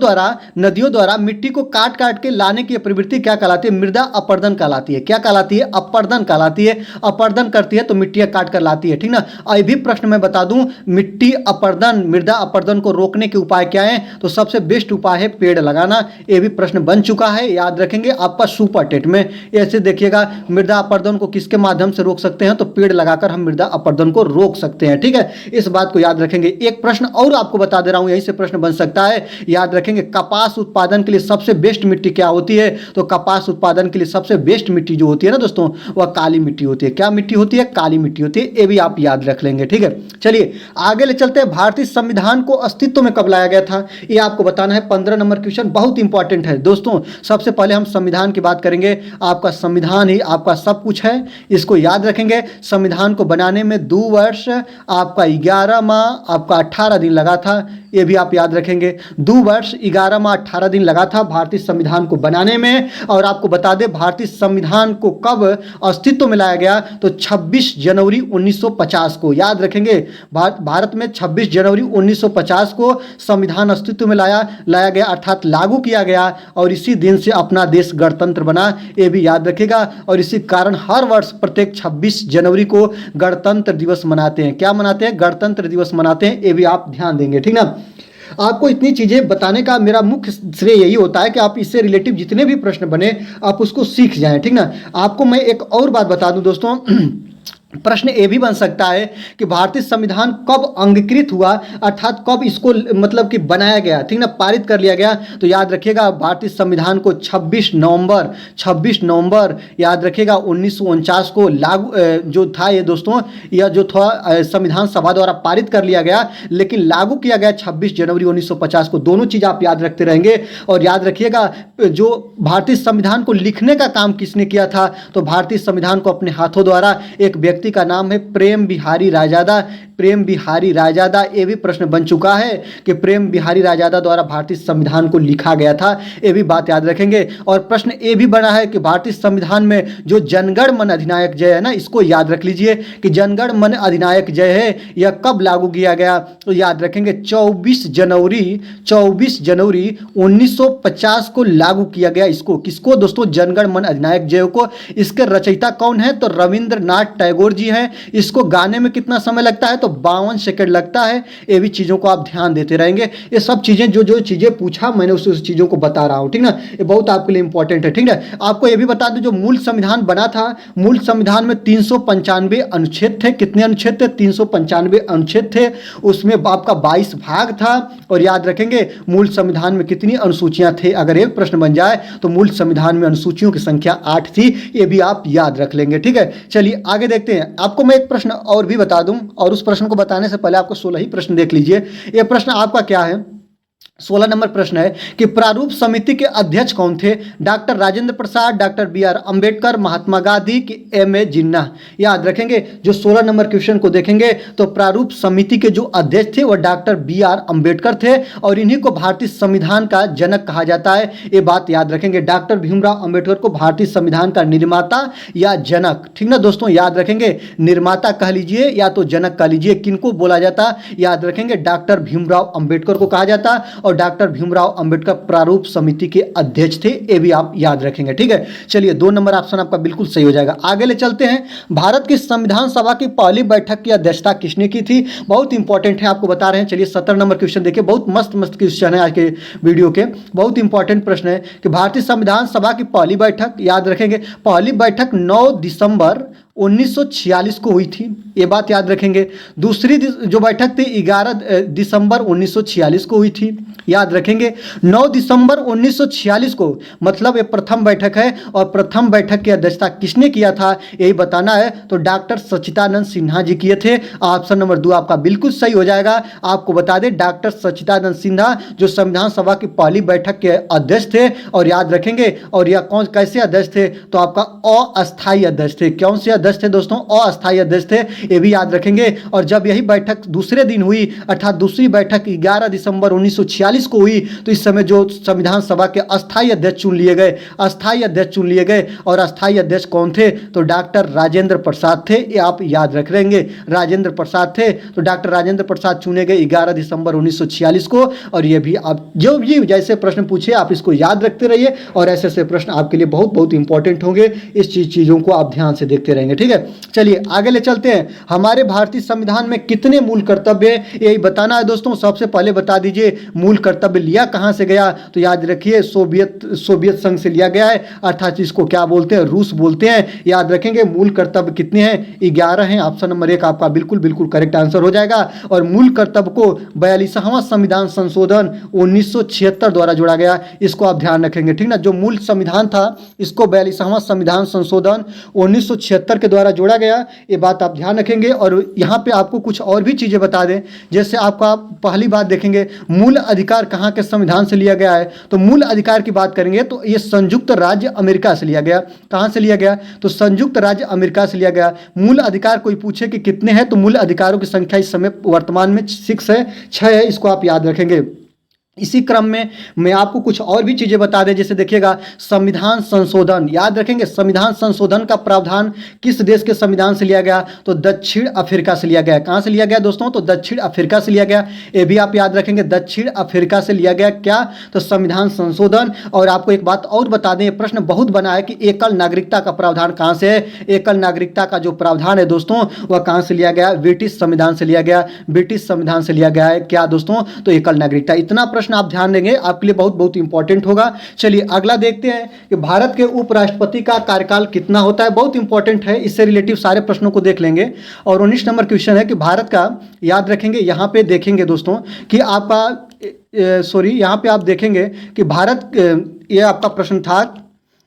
द्वारा मिट्टी को काट काट के लाने की प्रवृत्ति क्या कहलाती है, मृदा अपरदन कहलाती है। क्या कहलाती है, अपरदन कहलाती है। अपरदन करती है तो मिट्टियां काट कर लाती है, ठीक ना। ये भी प्रश्न मैं बता दूं, मिट्टी अपरदन, मृदा अपरदन को रोकने के उपाय क्या है, तो सबसे बेस्ट उपाय है पेड़ लगाना। ये भी प्रश्न बन चुका है, याद रखेंगे आपका सुपर टेट में। ऐसे देखिएगा, मृदा अपरदन को किसके माध्यम से रोक सकते हैं, तो पेड़ लगाकर हम मृदा अपरदन को रोक सकते हैं, ठीक है। इस बात को याद रखेंगे। एक प्रश्न और आपको बता दे रहा हूं, यहीं से प्रश्न बन सकता है, याद रखेंगे। कपास उत्पादन के लिए सबसे बेस्ट मिट्टी क्या होती है, तो कपास उत्पादन के लिए सबसे बेस्ट मिट्टी जो होती है ना दोस्तों, वह काली मिट्टी होती है। क्या मिट्टी होती है, काली मिट्टी होती है। ये भी आप याद रख लेंगे, ठीक है। चलिए आगे ले चलते हैं। भारतीय संविधान को अस्तित्व में कब लाया गया था, ये आपको बताना है। 15 नंबर क्वेश्चन बहुत इंपॉर्टेंट है दोस्तों। सबसे पहले हम संविधान की बात करेंगे। आपका संविधान ही आपका सब कुछ है, इसको याद रखेंगे। संविधान को बनाने में 2 वर्ष, आपका 11 माह, आपका 18 दिन लगा था, ये भी आप याद रखेंगे। 2 वर्ष 11 माह 18 दिन लगा था भारतीय संविधान को बनाने में। और आपको बता दें भारतीय संविधान को कब अस्तित्व में लाया गया, तो 26 जनवरी 1950 को, याद रखेंगे। भारत में 26 जनवरी 1950 को संविधान अस्तित्व में लाया गया, अर्थात लागू किया गया, और इसी दिन से अपना देश गणतंत्र बना, ये भी याद रखेगा। और इसी कारण हर वर्ष प्रत्येक 26 जनवरी को गणतंत्र दिवस मनाते हैं। क्या मनाते हैं, गणतंत्र दिवस मनाते हैं, ये भी आप ध्यान देंगे, ठीक ना। आपको इतनी चीज़ें बताने का मेरा मुख्य श्रेय यही होता है कि आप इससे रिलेटिव जितने भी प्रश्न बने आप उसको सीख जाएं, ठीक ना। आपको मैं एक और बात बता दूं दोस्तों, प्रश्न ये भी बन सकता है कि भारतीय संविधान कब अंगीकृत हुआ, अर्थात कब इसको मतलब कि बनाया गया, ठीक ना, पारित कर लिया गया। तो याद रखिएगा भारतीय संविधान को 26 नवंबर याद रखिएगा 1949 को लागू जो था ये दोस्तों, यह जो था संविधान सभा द्वारा पारित कर लिया गया, लेकिन लागू किया गया 26 जनवरी 1950 को। दोनों चीज़ आप याद रखते रहेंगे। और याद रखिएगा जो भारतीय संविधान को लिखने का काम किसने किया था, तो भारतीय संविधान को अपने हाथों द्वारा एक व्यक्ति का नाम है प्रेम बिहारी रायजादा। प्रेम बिहारी रायजादा, ये भी प्रश्न बन चुका है कि प्रेम बिहारी रायजादा द्वारा भारतीय संविधान को लिखा गया था, ये भी बात याद रखेंगे। और प्रश्न ये भी बना है कि भारतीय संविधान में जो जनगण मन अधिनायक जय है ना, इसको याद रख लीजिए कि जनगण मन अधिनायक जय है, यह कब लागू किया गया, तो याद रखेंगे 24 जनवरी 1950 को लागू किया गया। इसको किसको दोस्तों, जनगण मन अधिनायक जय को। इसके रचयिता कौन है, तो रविंद्रनाथ टैगोर जी हैं। इसको गाने में कितना समय लगता है, तो 52 सेकंड लगता है। ये भी चीज़ों को आप ध्यान देते रहेंगे। ये सब चीज़ें जो चीज़ें पूछा मैंने उस चीज़ों को बता रहा हूँ, ठीक ना, ये बहुत आपके लिए इंपॉर्टेंट है, ठीक है। आपको ये भी बता दूं जो मूल संविधान बना था, मूल संविधान में 395 अनुच्छेद थे। कितने अनुच्छेद थे, 395 अनुच्छेद थे। उसमें आपका 22 भाग था। और याद रखेंगे मूल संविधान में कितनी अनुसूचियां थे, अगर एक प्रश्न बन जाए तो मूल संविधान में अनुसूचियों की संख्या 8 थी। ये भी आप याद रख लेंगे, ठीक है। चलिए आगे देखते हैं। आपको मैं एक प्रश्न और भी बता दूं, और उस प्रश्न को बताने से पहले आपको 16 ही प्रश्न देख लीजिए। ये प्रश्न आपका क्या है, 16 नंबर प्रश्न है कि प्रारूप समिति के अध्यक्ष कौन थे, doctor Rajendra Prasad, doctor B R. Ambedkar, Mahatma Gandhi की एम.ए. जिन्ना। याद रखेंगे जो 16 नंबर क्वेश्चन को देखेंगे तो प्रारूप समिति के जो अध्यक्ष थे वो डॉक्टर बी.आर. अंबेडकर थे, और इन्हीं को भारतीय संविधान का जनक कहा जाता है। ये बात याद रखेंगे, डॉक्टर भीमराव अंबेडकर को भारतीय संविधान का निर्माता या जनक, ठीक ना दोस्तों, याद रखेंगे। निर्माता कह लीजिए या तो जनक कह लीजिए, किनको बोला जाता, याद रखेंगे डॉक्टर भीमराव अंबेडकर को कहा जाता। और डॉक्टर भीमराव अंबेडकर प्रारूप समिति के अध्यक्ष थे, ये भी आप याद रखेंगे, ठीक है। चलिए 2 नंबर ऑप्शन आपका बिल्कुल सही हो जाएगा। आगे ले चलते हैं। भारत की संविधान सभा की पहली बैठक की अध्यक्षता किसने की थी, बहुत इंपॉर्टेंट है, आपको बता रहे हैं। चलिए 17 नंबर क्वेश्चन देखिए, बहुत मस्त क्वेश्चन है आज के वीडियो के, बहुत इंपॉर्टेंट प्रश्न है कि भारतीय संविधान सभा की पहली बैठक, याद रखेंगे पहली बैठक 9 दिसंबर 1946 को हुई थी, ये बात याद रखेंगे। दूसरी जो बैठक थी 11 दिसंबर 1946 को हुई थी, याद रखेंगे। 9 दिसंबर 1946 को, मतलब ये प्रथम बैठक है। और प्रथम बैठक की अध्यक्षता किसने किया था, यही बताना है। तो डॉक्टर सच्चिदानंद सिन्हा जी किए थे। ऑप्शन नंबर 2 आपका बिल्कुल सही हो जाएगा। आपको बता दें डॉक्टर सच्चिदानंद सिन्हा जो संविधान सभा की पहली बैठक के अध्यक्ष थे। और याद रखेंगे, और यह कौन कैसे अध्यक्ष थे, तो आपका अस्थायी अध्यक्ष थे। कौन से अध्यक्ष थे दोस्तों, अस्थायी अध्यक्ष थे, ये भी याद रखेंगे। और जब यही बैठक दूसरे दिन हुई, अर्थात दूसरी बैठक 11 दिसंबर 1946 को हुई, तो इस समय जो संविधान सभा के अस्थायी अध्यक्ष चुन लिए गए, अस्थायी अध्यक्ष चुन लिए गए। और अस्थायी अध्यक्ष कौन थे, तो डॉक्टर राजेंद्र प्रसाद थे, ये आप याद रख लेंगे, राजेंद्र प्रसाद थे। तो डॉक्टर राजेंद्र प्रसाद चुने गए 11 दिसंबर 1946 को। और ये भी आप जो भी जैसे प्रश्न पूछे आप इसको याद रखते रहिए, और ऐसे ऐसे प्रश्न आपके लिए बहुत बहुत इंपॉर्टेंट होंगे। इस चीज़ों को आप ध्यान से देखते रहेंगे, ठीक है। चलिए आगे ले चलते हैं। हमारे भारतीय संविधान में कितने मूल कर्तव्य है, यही बताना है दोस्तों। सबसे पहले बता दीजिए मूल कर्तव्य लिया कहां से गया, तो याद रखिए सोवियत संघ से लिया गया है, अर्थात इसको क्या बोलते हैं, रूस बोलते हैं। याद रखेंगे मूल कर्तव्य कितने हैं, 11 हैं। ऑप्शन नंबर 1 आपका बिल्कुल बिल्कुल करेक्ट आंसर हो जाएगा। और मूल कर्तव्य को 42वां संविधान संशोधन 1976 द्वारा जोड़ा गया, इसको आप ध्यान रखेंगे, ठीक ना। जो मूल संविधान था इसको 42वां संविधान संशोधन 1976 के द्वारा जोड़ा गया, ये बात आप ध्यान रखेंगे। और यहाँ पे आपको कुछ और भी चीज़ें बता दें, जैसे आपका पहली बात देखेंगे मूल अधिकार कहाँ के संविधान से लिया गया है, तो मूल अधिकार की बात करेंगे तो ये संयुक्त राज्य अमेरिका से लिया गया। कहाँ से लिया गया, तो संयुक्त राज्य अमेरिका से लिया गया। मूल अधिकार कोई पूछे कि कितने हैं, तो मूल अधिकारों की संख्या इस समय वर्तमान में 6 है, इसको आप याद रखेंगे। इसी क्रम में मैं आपको कुछ और भी चीज़ें बता दें, जैसे देखिएगा संविधान संशोधन, याद रखेंगे संविधान संशोधन का प्रावधान किस देश के संविधान से लिया गया, तो दक्षिण अफ्रीका से लिया गया। कहाँ से लिया गया दोस्तों, तो दक्षिण अफ्रीका से लिया गया, ये भी आप याद रखेंगे, दक्षिण अफ्रीका से लिया गया क्या, तो संविधान संशोधन। और आपको एक बात और बता दें, प्रश्न बहुत बना है कि एकल नागरिकता का प्रावधान कहाँ से है। एकल नागरिकता का जो प्रावधान है दोस्तों वह कहाँ से लिया गया, ब्रिटिश संविधान से लिया गया, ब्रिटिश संविधान से लिया गया है क्या दोस्तों, तो एकल नागरिकता। इतना प्रश्न प्रश्न आप ध्यान देंगे, आपके लिए बहुत बहुत इंपॉर्टेंट होगा। चलिए अगला देखते हैं कि भारत के उपराष्ट्रपति का कार्यकाल कितना होता है। बहुत इंपॉर्टेंट है, इससे रिलेटिव सारे प्रश्नों को देख लेंगे। और 19 नंबर क्वेश्चन है कि भारत का, याद रखेंगे यहाँ पे देखेंगे दोस्तों कि आपका सॉरी यहाँ पे आप देखेंगे कि भारत, ये आपका प्रश्न था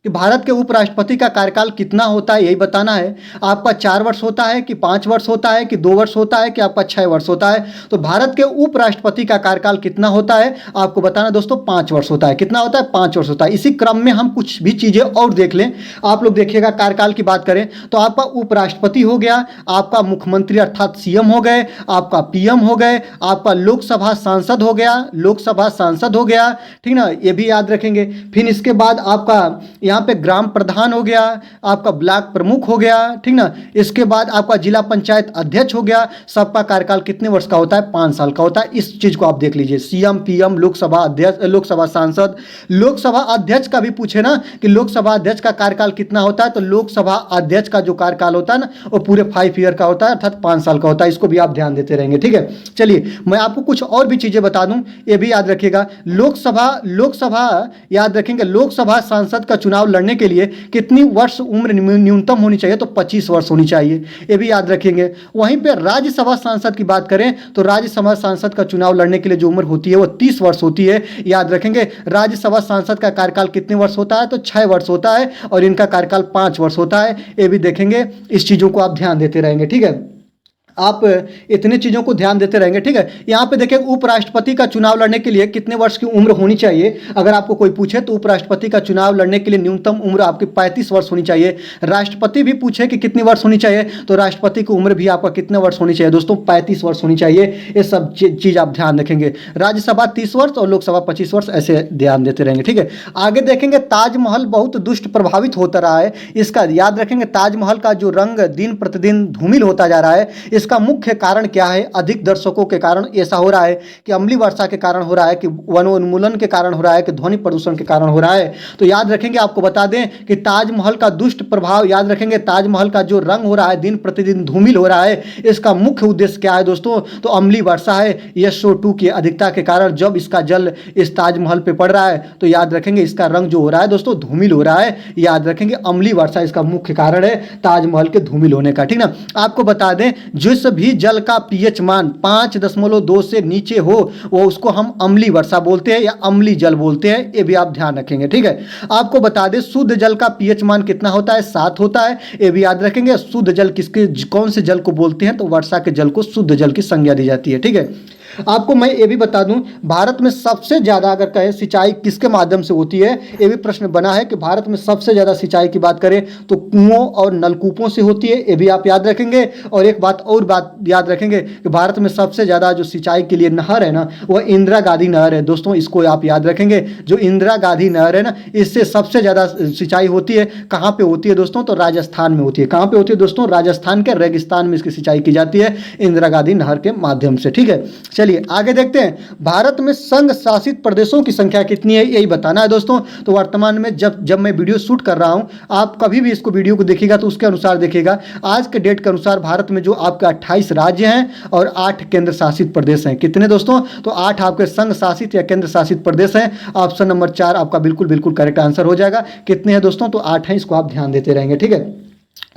कि भारत के उपराष्ट्रपति का कार्यकाल कितना होता है, यही बताना है। आपका 4 वर्ष होता है कि 5 वर्ष होता है कि 2 वर्ष होता है कि आपका 6 वर्ष होता है। तो भारत के उपराष्ट्रपति का कार्यकाल कितना होता है आपको बताना दोस्तों, 5 वर्ष होता है। कितना होता है? 5 वर्ष होता है। इसी क्रम में हम कुछ भी चीज़ें और देख लें। आप लोग देखिएगा, कार्यकाल की बात करें तो आपका उपराष्ट्रपति हो गया, आपका मुख्यमंत्री अर्थात सीएम हो गए, आपका पीएम हो गए, आपका लोकसभा सांसद हो गया, लोकसभा सांसद हो गया, ठीक ना, ये भी याद रखेंगे। फिर इसके बाद आपका यहाँ पे ग्राम प्रधान हो गया, आपका ब्लॉक प्रमुख हो गया, ठीक ना। इसके बाद आपका जिला पंचायत अध्यक्ष हो गया। सबका कार्यकाल कितने वर्ष का होता है? 5 साल का होता है। इस चीज को आप देख लीजिए, सीएम, पीएम, लोकसभा अध्यक्ष, लोकसभा सांसद। लोकसभा अध्यक्ष का भी पूछे ना कि लोकसभा अध्यक्ष का कार्यकाल कितना होता है, तो लोकसभा अध्यक्ष का जो कार्यकाल होता है ना वो पूरे 5 ईयर का होता है, अर्थात 5 साल का होता है। इसको भी आप ध्यान देते रहेंगे, ठीक है। चलिए मैं आपको कुछ और भी चीजें बता दूं, ये भी याद रखिएगा। लोकसभा याद रखेंगे, लोकसभा सांसद का चुनाव लड़ने के लिए कितनी वर्ष उम्र न्यूनतम होनी चाहिए? तो 25 वर्ष होनी चाहिए, ये भी याद रखेंगे। वहीं पे राज्यसभा सांसद की बात करें तो राज्यसभा सांसद का चुनाव लड़ने के लिए जो उम्र होती है वो 30 वर्ष होती है, याद रखेंगे। राज्यसभा सांसद का कार्यकाल कितने वर्ष होता है? तो 6 वर्ष होता है, और इनका कार्यकाल 5 वर्ष होता है, ये भी देखेंगे। इस चीज़ों को आप ध्यान देते रहेंगे, ठीक है। आप इतने चीज़ों को ध्यान देते रहेंगे, ठीक है। यहाँ पे देखिए, उपराष्ट्रपति का चुनाव लड़ने के लिए कितने वर्ष की उम्र होनी चाहिए, अगर आपको कोई पूछे तो उपराष्ट्रपति का चुनाव लड़ने के लिए न्यूनतम उम्र आपकी 35 वर्ष होनी चाहिए। राष्ट्रपति भी पूछे कि कितनी वर्ष होनी चाहिए, तो राष्ट्रपति की उम्र भी आपका कितने वर्ष होनी चाहिए दोस्तों? 35 वर्ष होनी चाहिए। ये सब चीज़ आप ध्यान रखेंगे। राज्यसभा 30 वर्ष और लोकसभा 25 वर्ष, ऐसे ध्यान देते रहेंगे, ठीक है। आगे देखेंगे, ताजमहल बहुत दुष्ट प्रभावित होता रहा है। इसका याद रखेंगे, ताजमहल का जो रंग दिन प्रतिदिन धूमिल होता जा रहा है, इसका मुख्य कारण क्या है? अधिक दर्शकों के कारण ऐसा हो रहा है कि अम्लीय वर्षा के कारण हो रहा है, कि वनोन्मूलन के कारण हो रहा है, कि ध्वनि प्रदूषण के कारण हो रहा है। तो याद रखेंगे, आपको बता दें कि ताजमहल का दुष्ट प्रभाव, याद रखेंगे, ताजमहल का जो रंग हो रहा है दिन प्रतिदिन धूमिल हो रहा है, इसका मुख्य उद्देश्य क्या है दोस्तों? तो अम्लीय वर्षा है। SO2 की अधिकता के कारण जब इसका जल इस ताजमहल पे पड़ रहा है तो याद रखेंगे इसका रंग जो हो रहा है दोस्तों धूमिल हो रहा है। याद रखेंगे, अम्लीय वर्षा इसका मुख्य कारण है ताजमहल के धूमिल होने का, ठीक ना। आपको बता दें, जिस भी जल का pH मान 5.2 से नीचे हो वो उसको हम अम्लीय वर्षा बोलते हैं या अम्लीय जल बोलते हैं, ये भी आप ध्यान रखेंगे, ठीक है। आपको बता दें, शुद्ध जल का pH मान कितना होता है? 7 होता है, ये भी याद रखेंगे। शुद्ध जल किसके, कौन से जल को बोलते हैं? तो वर्षा के जल को शुद्ध जल की संज्ञा दी जाती है, ठीक है। आपको मैं ये भी बता दूं, भारत में सबसे ज़्यादा अगर कहें सिंचाई किसके माध्यम से होती है, ये भी प्रश्न बना है कि भारत में सबसे ज़्यादा सिंचाई की बात करें तो कुओं और नलकूपों से होती है, ये भी आप याद रखेंगे। और एक बात याद रखेंगे कि भारत में सबसे ज़्यादा जो सिंचाई के लिए नहर है ना, वह इंदिरा गांधी नहर है दोस्तों, इसको आप याद रखेंगे। जो इंदिरा गांधी नहर है ना, इससे सबसे ज़्यादा सिंचाई होती है। कहाँ पर होती है दोस्तों? तो राजस्थान में होती है। कहाँ पर होती है दोस्तों? राजस्थान के रेगिस्तान में इसकी सिंचाई की जाती है इंदिरा गांधी नहर के माध्यम से, ठीक है। चलिए आगे देखते हैं, भारत में संघ शासित प्रदेशों की संख्या कितनी है, यही बताना है दोस्तों। तो वर्तमान में जब मैं वीडियो शूट कर रहा हूं, आप कभी भी इसको वीडियो को देखिएगा तो उसके अनुसार देखिएगा। आज के डेट के अनुसार भारत में जो आपके 28 राज्य हैं और 8 केंद्र शासित प्रदेश हैं। कितने दोस्तों? तो 8 आपके संघ शासित या केंद्र शासित प्रदेश हैं। ऑप्शन नंबर 4 आपका बिल्कुल करेक्ट आंसर हो जाएगा। कितने हैं दोस्तों? तो 8 हैं, इसको आप ध्यान देते रहेंगे, ठीक है।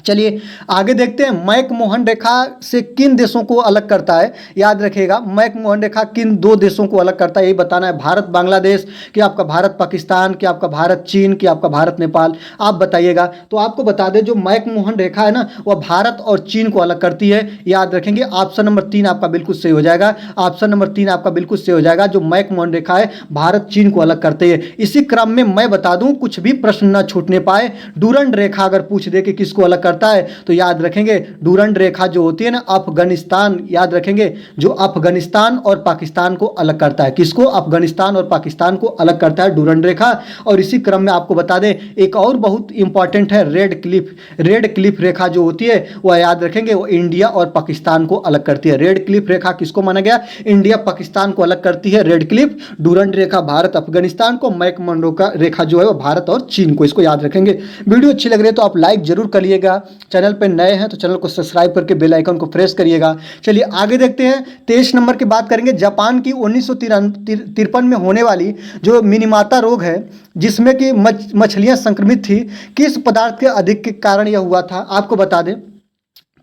चलिए आगे देखते हैं, मैकमोहन रेखा से किन देशों को अलग करता है? याद रखिएगा, मैकमोहन रेखा किन 2 देशों को अलग करता है, यही बताना है। भारत बांग्लादेश, कि आपका भारत पाकिस्तान, कि आपका भारत चीन, कि आपका भारत नेपाल, आप बताइएगा। तो आपको बता दें, जो मैकमोहन रेखा है ना, वह भारत और चीन को अलग करती है। याद रखेंगे, ऑप्शन नंबर 3 आपका बिल्कुल सही हो जाएगा। ऑप्शन नंबर 3 आपका बिल्कुल सही हो जाएगा। जो मैकमोहन रेखा है भारत चीन को अलग करती है। इसी क्रम में मैं बता दूं, कुछ भी प्रश्न न छूटने पाए, डूरंड रेखा अगर पूछ दे कि किसको अलग करता है, तो याद रखेंगे डूरंड रेखा जो होती है ना, अफगानिस्तान, याद रखेंगे, जो अफगानिस्तान और पाकिस्तान को अलग करता है। किसको? अफगानिस्तान और पाकिस्तान को अलग करता है डूरंड रेखा। और इसी क्रम में आपको बता दें, एक और बहुत इंपॉर्टेंट है, रेड क्लिफ रेखा जो होती है वह याद रखेंगे, वो इंडिया और पाकिस्तान को अलग करती है। रेड क्लिफ रेखा किसको माना गया? इंडिया पाकिस्तान को अलग करती है रेड क्लिफ। डूरंड रेखा भारत अफगानिस्तान को, मैकमोहन रेखा जो है वो भारत और चीन को, इसको याद रखेंगे। वीडियो अच्छी लग रही है तो आप लाइक जरूर करिए। करिएगा, चैनल पे नए हैं तो चैनल को सब्सक्राइब करके बेल आइकन को प्रेस करिएगा। चलिए आगे देखते हैं। 23 नंबर की बात करेंगे। जापान की 1953 में होने वाली जो मिनीमाता रोग है, जिसमें कि मछलियां संक्रमित थी, किस पदार्थ के अधिक के कारण यह हुआ था, आपको बता दें।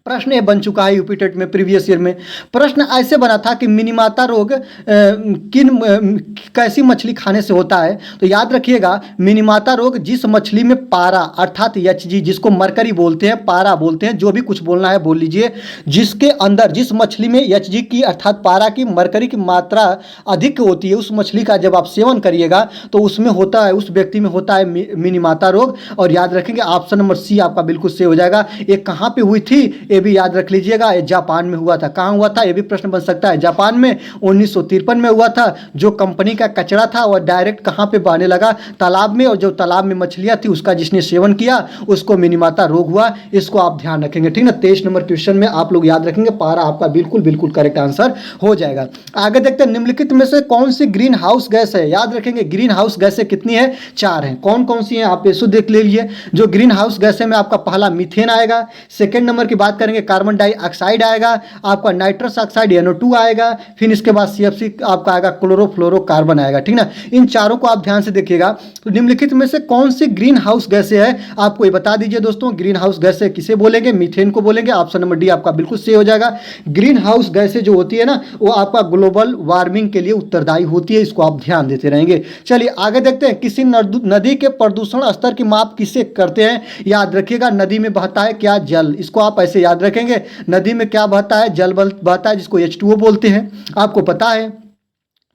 प्रश्न ये बन चुका है यूपी टेट में, प्रीवियस ईयर में प्रश्न ऐसे बना था कि मिनीमाता रोग कैसी मछली खाने से होता है। तो याद रखिएगा, मिनीमाता रोग जिस मछली में पारा अर्थात एचजी, जिसको मरकरी बोलते हैं, पारा बोलते हैं, जो भी कुछ बोलना है बोल लीजिए, जिसके अंदर जिस मछली में एचजी की अर्थात पारा की, मरकरी की मात्रा अधिक होती है, उस मछली का जब आप सेवन करिएगा तो उसमें होता है, उस व्यक्ति में होता है मिनीमाता रोग। और याद रखेंगे ऑप्शन नंबर सी आपका बिल्कुल सही हो जाएगा। ये कहाँ पे हुई थी ये भी याद रख लीजिएगा, ये जापान में हुआ था। कहाँ हुआ था ये भी प्रश्न बन सकता है। जापान में 1953 में हुआ था। जो कंपनी का कचरा था वह डायरेक्ट कहाँ पे बहने लगा, तालाब में, और जो तालाब में मछलियाँ थी उसका जिसने सेवन किया उसको मिनीमाता रोग हुआ। इसको आप ध्यान रखेंगे, ठीक ना। 23 नंबर क्वेश्चन में आप लोग याद रखेंगे, पारा आपका बिल्कुल करेक्ट आंसर हो जाएगा। आगे देखते हैं, निम्नलिखित में से कौन सी ग्रीन हाउस गैस है। याद रखेंगे ग्रीन हाउस गैसें कितनी है, 4 हैं। कौन कौन सी हैं आप इसको देख लीजिए। जो ग्रीन हाउस गैसें में आपका पहला मीथेन आएगा, सेकेंड नंबर की बात करेंगे कार्बन डाइऑक्साइड आएगा, आपका नाइट्रस ऑक्साइड NO2 आएगा, फिर इसके बाद CFC आपका आएगा, क्लोरोफ्लोरोकार्बन आएगा, ठीक ना। इन चारों को आप ध्यान से देखिएगा। तो निम्नलिखित में से कौन सी ग्रीन हाउस गैसें है, आपको ये बता दीजिए दोस्तों। ग्रीन हाउस गैसें किसे बोलेंगे, मीथेन को बोलेंगे। ऑप्शन नंबर डी आपका बिल्कुल सही हो जाएगा। ग्रीन हाउस गैसें जो होती है ना, वो आपका ग्लोबल वार्मिंग के लिए उत्तरदायी होती है, इसको आप ध्यान देते रहेंगे। चलिए आगे देखते हैं, किसी नदी के प्रदूषण स्तर की माप किससे करते हैं। याद रखिएगा, नदी में बहता है क्या, जल। इसको आप ऐसे याद रखेंगे, नदी में क्या बहता है, जल बहता है, जिसको H2O बोलते हैं, आपको पता है।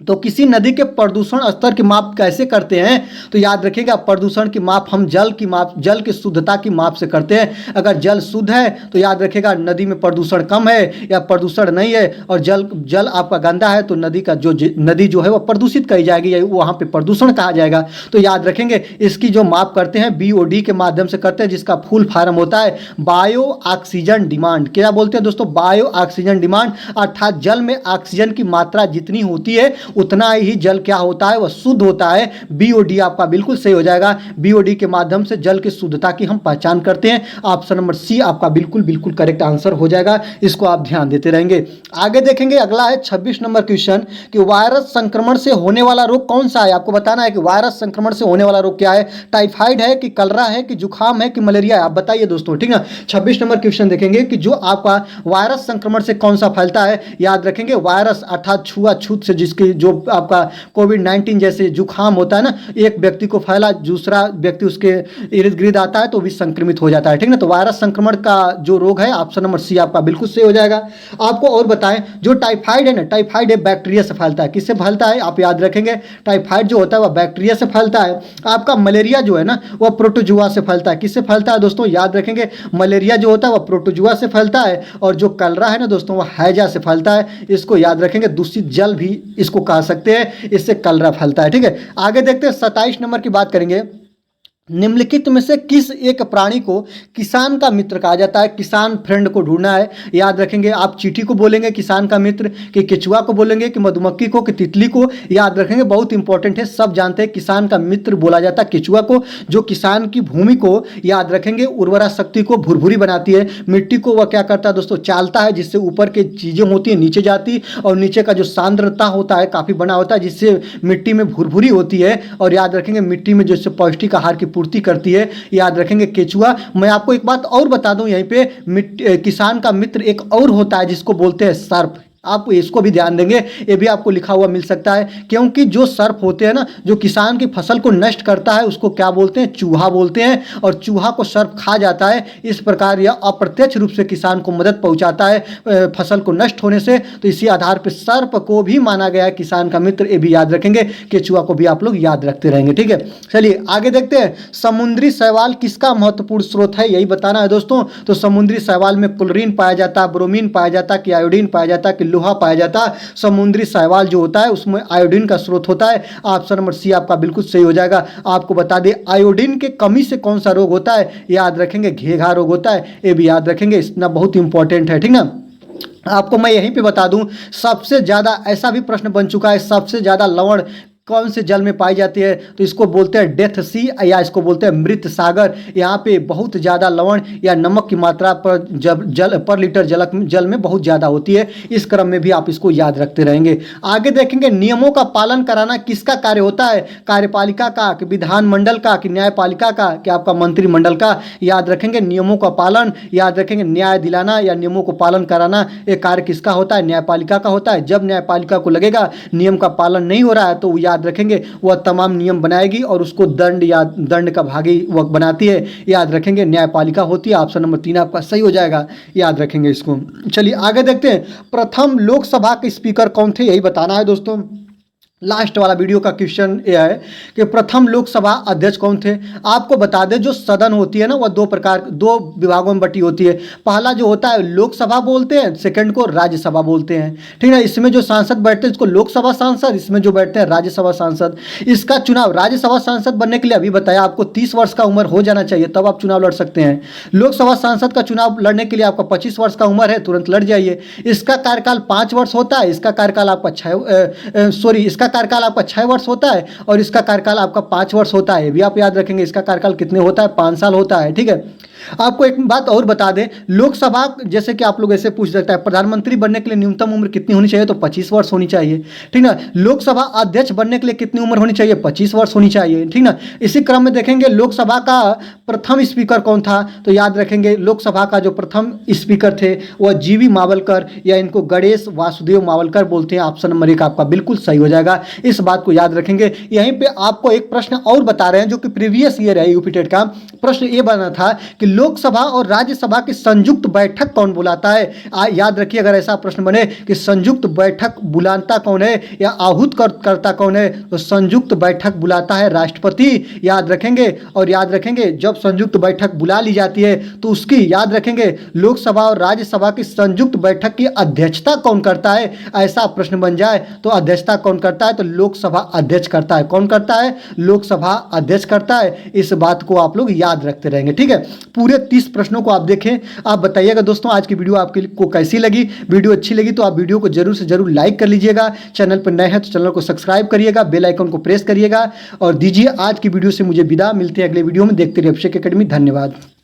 तो किसी नदी के प्रदूषण स्तर की माप कैसे करते हैं, तो याद रखिएगा प्रदूषण की माप हम जल की शुद्धता की माप से करते हैं। अगर जल शुद्ध है तो याद रखिएगा नदी में प्रदूषण कम है या प्रदूषण नहीं है, और जल आपका गंदा है तो नदी जो है वो प्रदूषित कही जाएगी या वहाँ पे प्रदूषण कहा जाएगा। तो याद रखेंगे इसकी जो माप करते हैं BOD के माध्यम से करते हैं, जिसका फुल फॉर्म होता है बायो ऑक्सीजन डिमांड। क्या बोलते हैं दोस्तों, बायो ऑक्सीजन डिमांड, अर्थात जल में ऑक्सीजन की मात्रा जितनी होती है उतना ही जल क्या होता है, वह शुद्ध होता है। BOD आपका बिल्कुल सही हो जाएगा। BOD के माध्यम से जल की शुद्धता की हम पहचान करते हैं। ऑप्शन नंबर सी आपका बिल्कुल करेक्ट आंसर हो जाएगा। इसको आप ध्यान देते रहेंगे। आगे देखेंगे, अगला है 26 नंबर क्वेश्चन कि वायरस संक्रमण से होने वाला रोग कौन सा है। आपको बताना है कि वायरस संक्रमण से होने वाला रोग क्या है। टाइफाइड है कि कलरा है कि जुकाम है कि मलेरिया है, आप बताइए दोस्तों, ठीक है। 26 नंबर क्वेश्चन देखेंगे कि जो आपका वायरस संक्रमण से कौन सा फैलता है। याद रखेंगे वायरस अर्थात छुआछूत से, जिसकी जो आपका कोविड-19 जैसे जुकाम होता है ना, एक व्यक्ति को फैला, दूसरा व्यक्ति उसके इर्द गिर्द आता है तो भी संक्रमित हो जाता है, ठीक ना। तो वायरस संक्रमण का जो रोग है ऑप्शन नंबर सी आपका बिल्कुल सही हो जाएगा। आपको और बताएं, जो टाइफाइड है ना, टाइफाइड है बैक्टीरिया से फैलता है। किससे फैलता है आप याद रखेंगे, टाइफाइड जो होता है वह बैक्टीरिया से फैलता है। आपका मलेरिया जो है ना वह प्रोटोजुआ से फैलता है। किससे फैलता है दोस्तों, याद रखेंगे मलेरिया जो होता है वह प्रोटोजुआ से फैलता है, और जो कलरा है ना दोस्तों वह हैजा से फैलता है। इसको याद रखेंगे, दूषित जल भी इसको कह सकते हैं, इससे कलरा फैलता है, ठीक है। आगे देखते हैं 27 नंबर की बात करेंगे। निम्नलिखित में से किस एक प्राणी को किसान का मित्र कहा जाता है। किसान फ्रेंड को ढूंढना है। याद रखेंगे, आप चींटी को बोलेंगे किसान का मित्र, कि केचुआ को बोलेंगे, कि मधुमक्खी को, कि तितली को। याद रखेंगे, बहुत इंपॉर्टेंट है, सब जानते हैं किसान का मित्र बोला जाता है केचुआ को, जो किसान की भूमि को, याद रखेंगे, उर्वरा शक्ति को भुरभुरी बनाती है। मिट्टी को वह क्या करता है दोस्तों, चालता है, जिससे ऊपर की चीज़ें होती हैं नीचे जाती, और नीचे का जो सांद्रता होता है काफ़ी बना होता है, जिससे मिट्टी में भुरभुरी होती है। और याद रखेंगे मिट्टी में जैसे पौष्टिक आहार की पूर्ति करती है, याद रखेंगे केचुआ। मैं आपको एक बात और बता दूं, यहीं पे किसान का मित्र एक और होता है जिसको बोलते हैं सर्प। आप इसको भी ध्यान देंगे, ये भी आपको लिखा हुआ मिल सकता है, क्योंकि जो सर्प होते हैं ना, जो किसान की फसल को नष्ट करता है उसको क्या बोलते हैं, चूहा बोलते हैं, और चूहा को सर्प खा जाता है। इस प्रकार यह अप्रत्यक्ष रूप से किसान को मदद पहुंचाता है फसल को नष्ट होने से। तो इसी आधार पर सर्प को भी माना गया है किसान का मित्र, ये भी याद रखेंगे। केचुआ को भी आप लोग याद रखते रहेंगे, ठीक है। चलिए आगे देखते हैं, समुद्री शैवाल किसका महत्वपूर्ण स्रोत है, यही बताना है दोस्तों। तो समुद्री शैवाल में क्लोरीन पाया जाता है, ब्रोमीन पाया जाता है, कि आयोडीन पाया जाता है, कि लोहा पाया जाता है। समुद्री शैवाल जो होता है उसमें आयोडीन का स्रोत होता है। ऑप्शन नंबर सी आपका बिल्कुल सही हो जाएगा। आपको बता दें, आयोडीन के कमी से कौन सा रोग होता है, याद रखेंगे घेघा रोग होता है, ये भी याद रखेंगे, इतना बहुत इंपॉर्टेंट है, ठीक ना। आपको मैं यहीं पे बता दूं, सबसे ज़्यादा ऐसा भी प्रश्न बन चुका है, सबसे ज़्यादा लवण कौन से जल में पाई जाती है? तो इसको बोलते हैं डेथ सी या इसको बोलते हैं मृत सागर। यहाँ पे बहुत ज़्यादा लवण या नमक की मात्रा पर जल पर लीटर जल में बहुत ज़्यादा होती है। इस क्रम में भी आप इसको याद रखते रहेंगे। आगे देखेंगे नियमों का पालन कराना किसका कार्य होता है? कार्यपालिका का, कि विधानमंडल का, कि न्यायपालिका का, कि आपका मंत्रिमंडल का? याद रखेंगे नियमों का पालन, याद रखेंगे न्याय दिलाना या नियमों को पालन कराना, ये कार्य किसका होता है? न्यायपालिका का होता है। जब न्यायपालिका को लगेगा नियम का पालन नहीं हो रहा है तो याद रखेंगे वह तमाम नियम बनाएगी और उसको दंड का भागी वह बनाती है। याद रखेंगे न्यायपालिका होती है। ऑप्शन नंबर 3 आपका सही हो जाएगा, याद रखेंगे इसको। चलिए आगे देखते हैं। प्रथम लोकसभा के स्पीकर कौन थे? यही बताना है दोस्तों। लास्ट वाला वीडियो का क्वेश्चन यह है कि प्रथम लोकसभा अध्यक्ष कौन थे? आपको बता दें जो सदन होती है ना वह दो विभागों में बटी होती है। पहला जो होता है लोकसभा बोलते हैं, सेकंड को राज्यसभा बोलते हैं, ठीक है। इसमें जो सांसद बैठते हैं इसको लोकसभा सांसद, इसमें जो बैठते हैं राज्यसभा सांसद। इसका चुनाव राज्यसभा सांसद बनने के लिए अभी बताया आपको 30 वर्ष का उम्र हो जाना चाहिए, तब आप चुनाव लड़ सकते हैं। लोकसभा सांसद का चुनाव लड़ने के लिए आपका 25 वर्ष का उम्र है, तुरंत लड़ जाइए। इसका कार्यकाल 5 वर्ष होता है। इसका कार्यकाल आपका इसका कार्यकाल आपका 6 वर्ष होता है और इसका कार्यकाल आपका 5 वर्ष होता है। भी आप याद रखेंगे इसका कार्यकाल कितने होता है? 5 साल होता है, ठीक है। आपको एक बात और बता दें, लोकसभा जैसे कि आप लोग ऐसे पूछ सकते हैं प्रधानमंत्री बनने के लिए न्यूनतम उम्र कितनी होनी चाहिए? तो 25 वर्ष होनी चाहिए, ठीक ना। लोकसभा अध्यक्ष बनने के लिए कितनी उम्र होनी चाहिए? 25 वर्ष होनी चाहिए, ठीक ना। इसी क्रम में देखेंगे लोकसभा का प्रथम स्पीकर कौन था? तो याद रखेंगे लोकसभा का जो प्रथम स्पीकर थे वह जीवी मावलकर या इनको गणेश वासुदेव मावलकर बोलते हैं। ऑप्शन नंबर 1 आपका बिल्कुल सही हो जाएगा, इस बात को याद रखेंगे। यहीं पे आपको एक प्रश्न और बता रहे हैं जो कि प्रीवियस ईयर है यूपी टेट का। प्रश्न ये बना था कि लोकसभा और राज्यसभा की संयुक्त बैठक कौन बुलाता है? याद रखिए अगर ऐसा प्रश्न बने कि संयुक्त बैठक बुलाता कौन है या आहूत करता कौन है, तो संयुक्त बैठक बुलाता है राष्ट्रपति, याद रखेंगे। और याद रखेंगे जब संयुक्त बैठक बुला ली जाती है तो उसकी याद रखेंगे लोकसभा और राज्यसभा की संयुक्त बैठक की अध्यक्षता कौन करता है? ऐसा प्रश्न बन जाए तो अध्यक्षता कौन करता है? तो लोकसभा अध्यक्ष करता है। कौन करता है? लोकसभा अध्यक्ष करता है। इस बात को आप लोग याद रखते रहेंगे, ठीक है। पूरे 30 प्रश्नों को आप देखें। आप बताइएगा दोस्तों आज की वीडियो आपको कैसी लगी। वीडियो अच्छी लगी तो आप वीडियो को जरूर से जरूर लाइक कर लीजिएगा। चैनल पर नए हैं तो चैनल को सब्सक्राइब करिएगा, बेल आइकन को प्रेस करिएगा और दीजिए आज की वीडियो से मुझे विदा। मिलते हैं अगले वीडियो में। देखते रहिए अभिषेक एकेडमी। धन्यवाद।